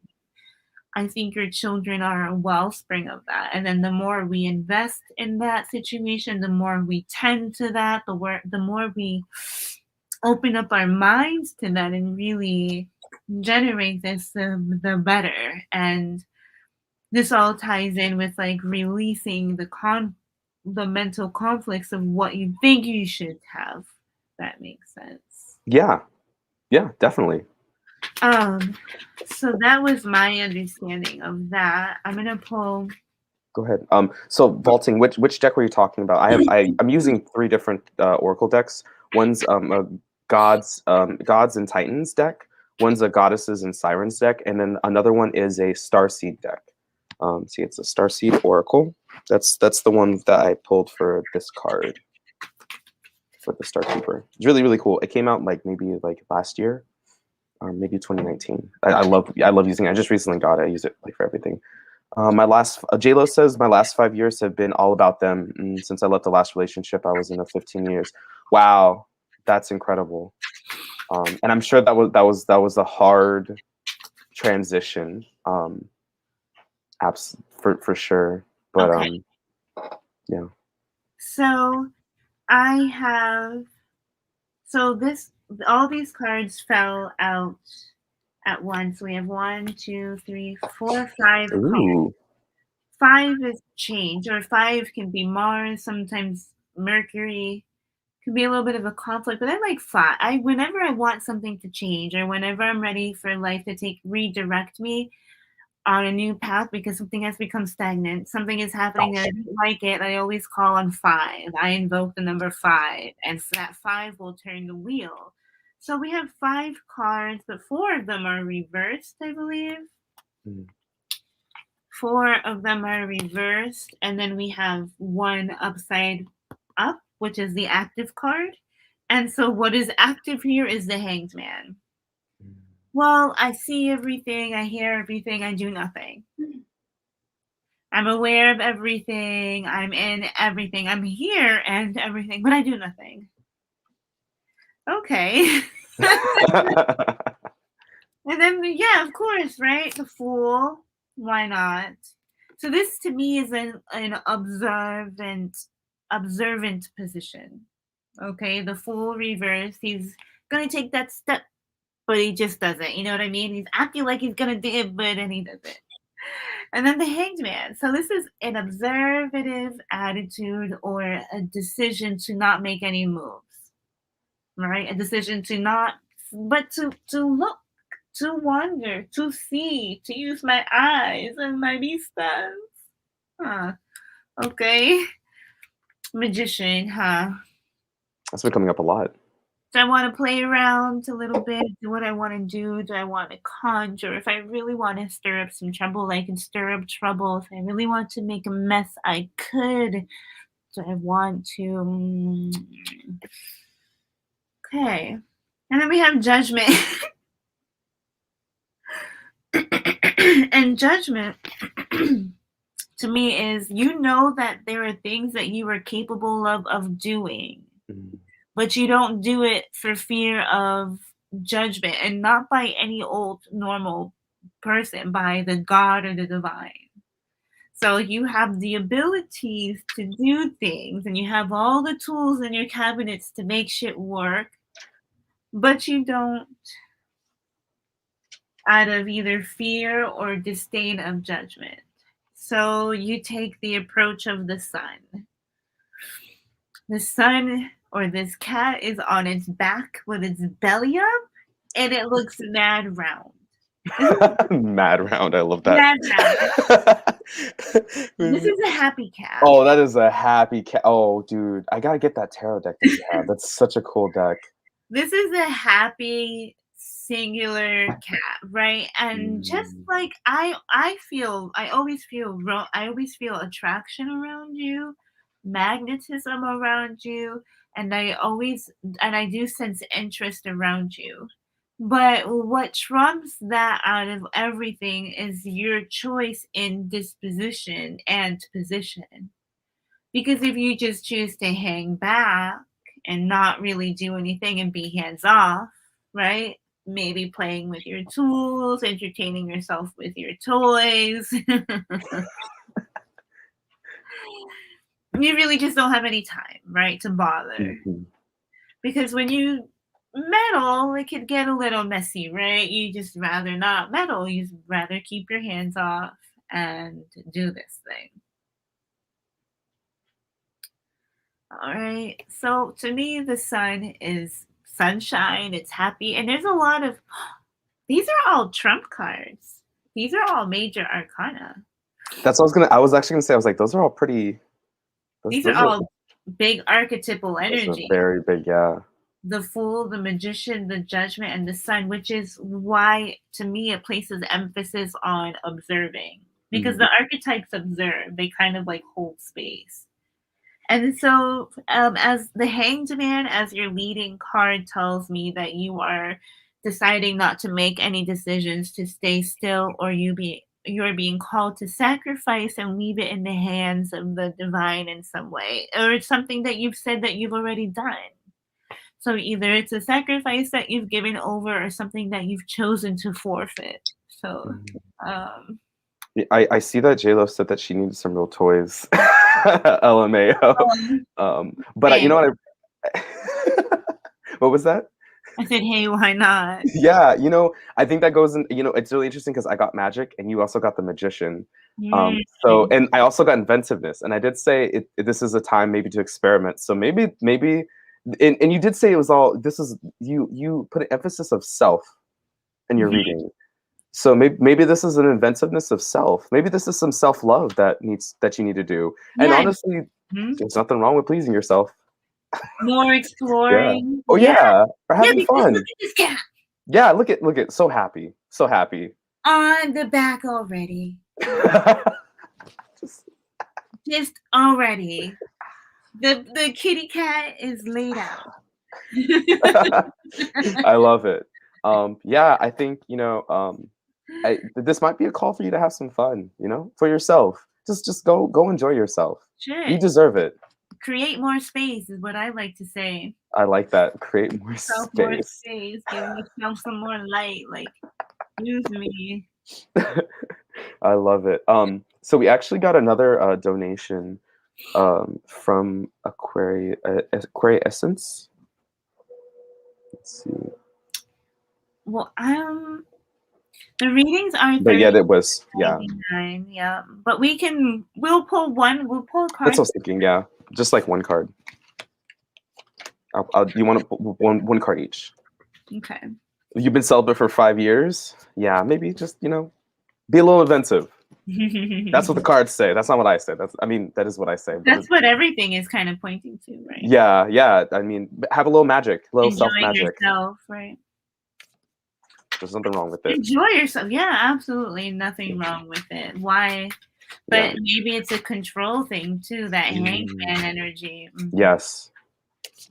I think your children are a wellspring of that. And then the more we invest in that situation, the more we tend to that, the more we open up our minds to that and really generate this, the better. And this all ties in with like releasing the mental conflicts of what you think you should have. That makes sense. Yeah. Yeah. Definitely. Um, so that was my understanding of that. I'm gonna pull. Go ahead. So vaulting, which deck were you talking about? I'm using 3 different Oracle decks. One's a gods and titans deck. One's a goddesses and sirens deck, and then another one is a starseed deck. See, it's a starseed Oracle. That's the one that I pulled for this card for the Star Keeper. It's really really cool. It came out like maybe like last year, or maybe 2019. I love using it. I just recently got it. I use it like for everything. My last JLo says my last 5 years have been all about them. Since I left the last relationship I was in of 15 years. Wow, that's incredible. And I'm sure that was a hard transition. For sure. But Okay, yeah. so I have so this all these cards fell out at once. We have one, two, three, four, five cards. Ooh. Five is change, or five can be Mars, sometimes Mercury, Could be a little bit of a conflict, but I like five. Whenever I want something to change or whenever I'm ready for life to redirect me on a new path because something has become stagnant, something is happening that I don't like it, I always call on five. I invoke the number five, and that five will turn the wheel. So we have five cards, but four of them are reversed, I believe. Mm. Four of them are reversed, and then we have one upside up, which is the active card. And so what is active here is the Hanged Man. Well, I see everything, I hear everything, I do nothing. I'm aware of everything, I'm in everything, I'm here and everything, but I do nothing. Okay. And then, yeah, of course, right? The Fool. Why not? So this to me is an observant position. Okay, the Fool reverse. He's gonna take that step, but he just doesn't. You know what I mean? He's acting like he's gonna do it, but then he doesn't. And then the Hanged Man. So this is an observative attitude or a decision to not make any moves, right? A decision to not, but to look, to wonder, to see, to use my eyes and my vistas. Huh. Okay. Magician, huh? That's been coming up a lot. Do I want to play around a little bit? Do what I want to do? Do I want to conjure? If I really want to stir up some trouble, I can stir up trouble. If I really want to make a mess, I could. Do I want to? Okay. And then we have judgment. And judgment to me is you know that there are things that you are capable of doing, but you don't do it for fear of judgment, and not by any old normal person, by the God or the divine. So you have the abilities to do things and you have all the tools in your cabinets to make shit work, but you don't, out of either fear or disdain of judgment. So you take the approach of the sun. The sun or this cat is on its back with its belly up, and it looks mad round. Mad round. I love that. Mad round. This is a happy cat. Oh, that is a happy cat. Oh, dude, I gotta get that tarot deck that you have. That's such a cool deck. This is a happy singular cat, right? And just like I always feel attraction around you, magnetism around you, and I do sense interest around you. But what trumps that out of everything is your choice in disposition and position. Because if you just choose to hang back and not really do anything and be hands off, right? Maybe playing with your tools, entertaining yourself with your toys. You really just don't have any time, right, to bother. Because when you meddle, it could get a little messy, right? You just rather not meddle. You just rather keep your hands off and do this thing. All right. So to me, the sun is sunshine. It's happy. And there's a lot of, these are all trump cards. These are all major arcana. That's what I was actually gonna say. I was like, those are all pretty. These are all big archetypal energy. Very big, yeah. The Fool, the Magician, the Judgment, and the Sun, which is why, to me, it places emphasis on observing. Because the archetypes observe, they kind of like hold space. And so, as the Hanged Man, as your leading card, tells me that you are deciding not to make any decisions, to stay still, or you're being called to sacrifice and leave it in the hands of the divine in some way, or it's something that you've said that you've already done. So either it's a sacrifice that you've given over or something that you've chosen to forfeit. So, I see that J-Lo said that she needed some real toys. LMAO. But you know what? What was that? I said, hey, why not? Yeah, I think that goes in, it's really interesting because I got magic and you also got the magician. So, and I also got inventiveness. And I did say this is a time maybe to experiment. So maybe And you did say it was all. This is you put an emphasis of self in your Mhm. reading. So maybe this is an inventiveness of self. Maybe this is some self love that you need to do. And Yeah. honestly, Mhm. there's nothing wrong with pleasing yourself. More Yeah. exploring. Oh Yeah. yeah, or Yeah, having because look fun. at this cat Yeah, look at so happy, so happy. on the back already. Just- Just already. The kitty cat is laid out. I love it. Yeah, I think this might be a call for you to have some fun. For yourself. Just go enjoy yourself. Sure. You deserve it. Create more space is what I like to say. I like that. Create more Self more space. space, give yourself some more light, like, use me. I love it. So we actually got another donation from Aquaria Essence. Let's see. Well, the readings are But yeah, that was yeah. 39, yeah. But we'll pull a That's card. what I was thinking. Yeah, just like one card. You want to put one card each. Okay. You've been celibate for 5 years. Yeah, maybe just be a little inventive. That's what the cards say. That's not what I say. That is what I say. But That's what everything is kind of pointing to, right? yeah. I mean, have a little magic, a little self Enjoying magic. yourself, right? There's nothing wrong with it. Enjoy yourself. Yeah, absolutely nothing wrong with it. Why? Yeah. But maybe it's a control thing too, that hangman Mm. energy. Mhm. Yes.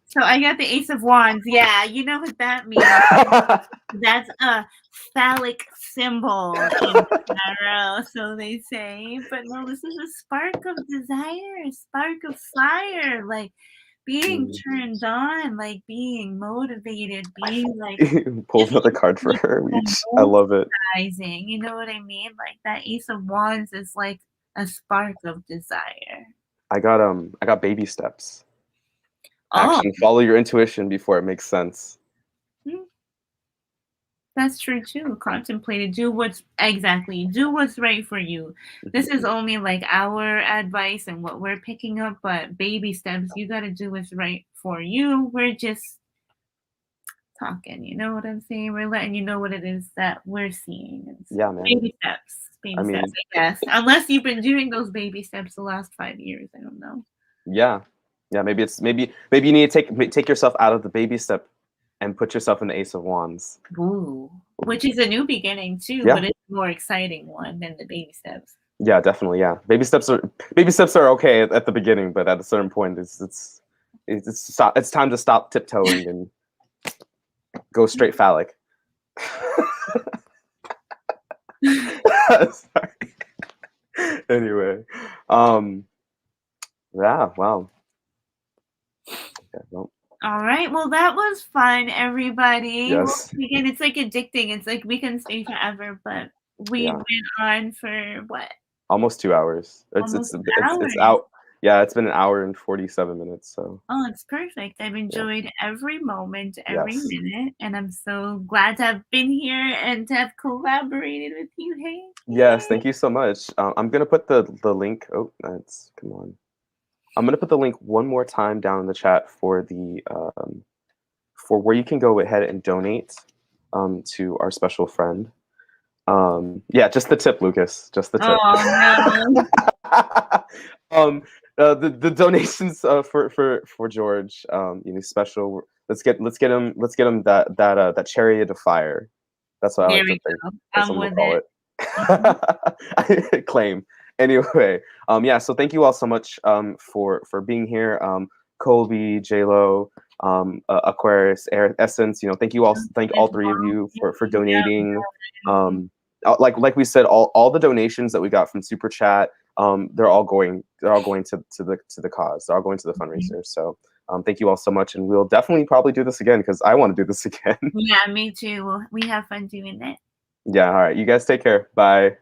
So I got the Ace of Wands. Yeah, you know what that means. That's a phallic symbol in tarot, so they say. But no, this is a spark of desire, a spark of fire, like being Mm. turned on, like being motivated, being like Pull just another card for her each. I love it. energizing. You know what I mean? Like that Ace of Wands is like a spark of desire. I got baby steps. Oh, Action. Follow your intuition before it makes sense. hmm, that's true too. Contemplate it. Do what's right for you. This is only like our advice and what we're picking up, but baby steps. You got to do what's right for you. We're just talking. You know what I'm saying? We're letting you know what it is that we're seeing. It's Yeah, man. baby steps. I Baby steps, mean, I guess. Unless you've been doing those baby steps the last 5 years. I don't know. yeah. Maybe you need to take yourself out of the baby step and put yourself in the Ace of Wands. Ooh. Which is a new beginning too, Yeah. but it's a more exciting one than the baby steps. Yeah, definitely. Yeah, baby steps are okay at the beginning, but at a certain point, it's time to stop tiptoeing and go straight phallic. Sorry. Anyway, yeah, wow. Okay, well, All right. Well, that was fun, everybody. Well, yes, again, it's like addicting. It's like we can stay forever, but we yeah, went on for what? almost 2 hours. Almost It's hours. out. Yeah, it's been an hour and 47 minutes. So Oh, it's perfect. I've yeah, enjoyed every moment, every yes, minute, and I'm so glad to have been here and to have collaborated with you. Hey, yes. yay. Thank you so much. I'm gonna put the link. Oh, that's come on. I'm gonna put the link one more time down in the chat for where you can go ahead and donate to our special friend. Yeah, just the tip, Lucas. Just the tip. Oh no. The donations for George. Special. Let's get him that chariot of fire. That's what I There like to we think. go. That's I'm what I'm gonna with call it. Mhm. it. Claim. Anyway, yeah. So thank you all so much for being here. Colby, JLo, Aquarius, Essence. Thank all three of you for donating. Like we said, all the donations that we got from Super Chat, they're all going to the cause. They're all going to the fundraiser. So thank you all so much, and we'll definitely probably do this again because I want to do this again. Yeah, me too. We have fun doing it. Yeah. All right. You guys take care. Bye.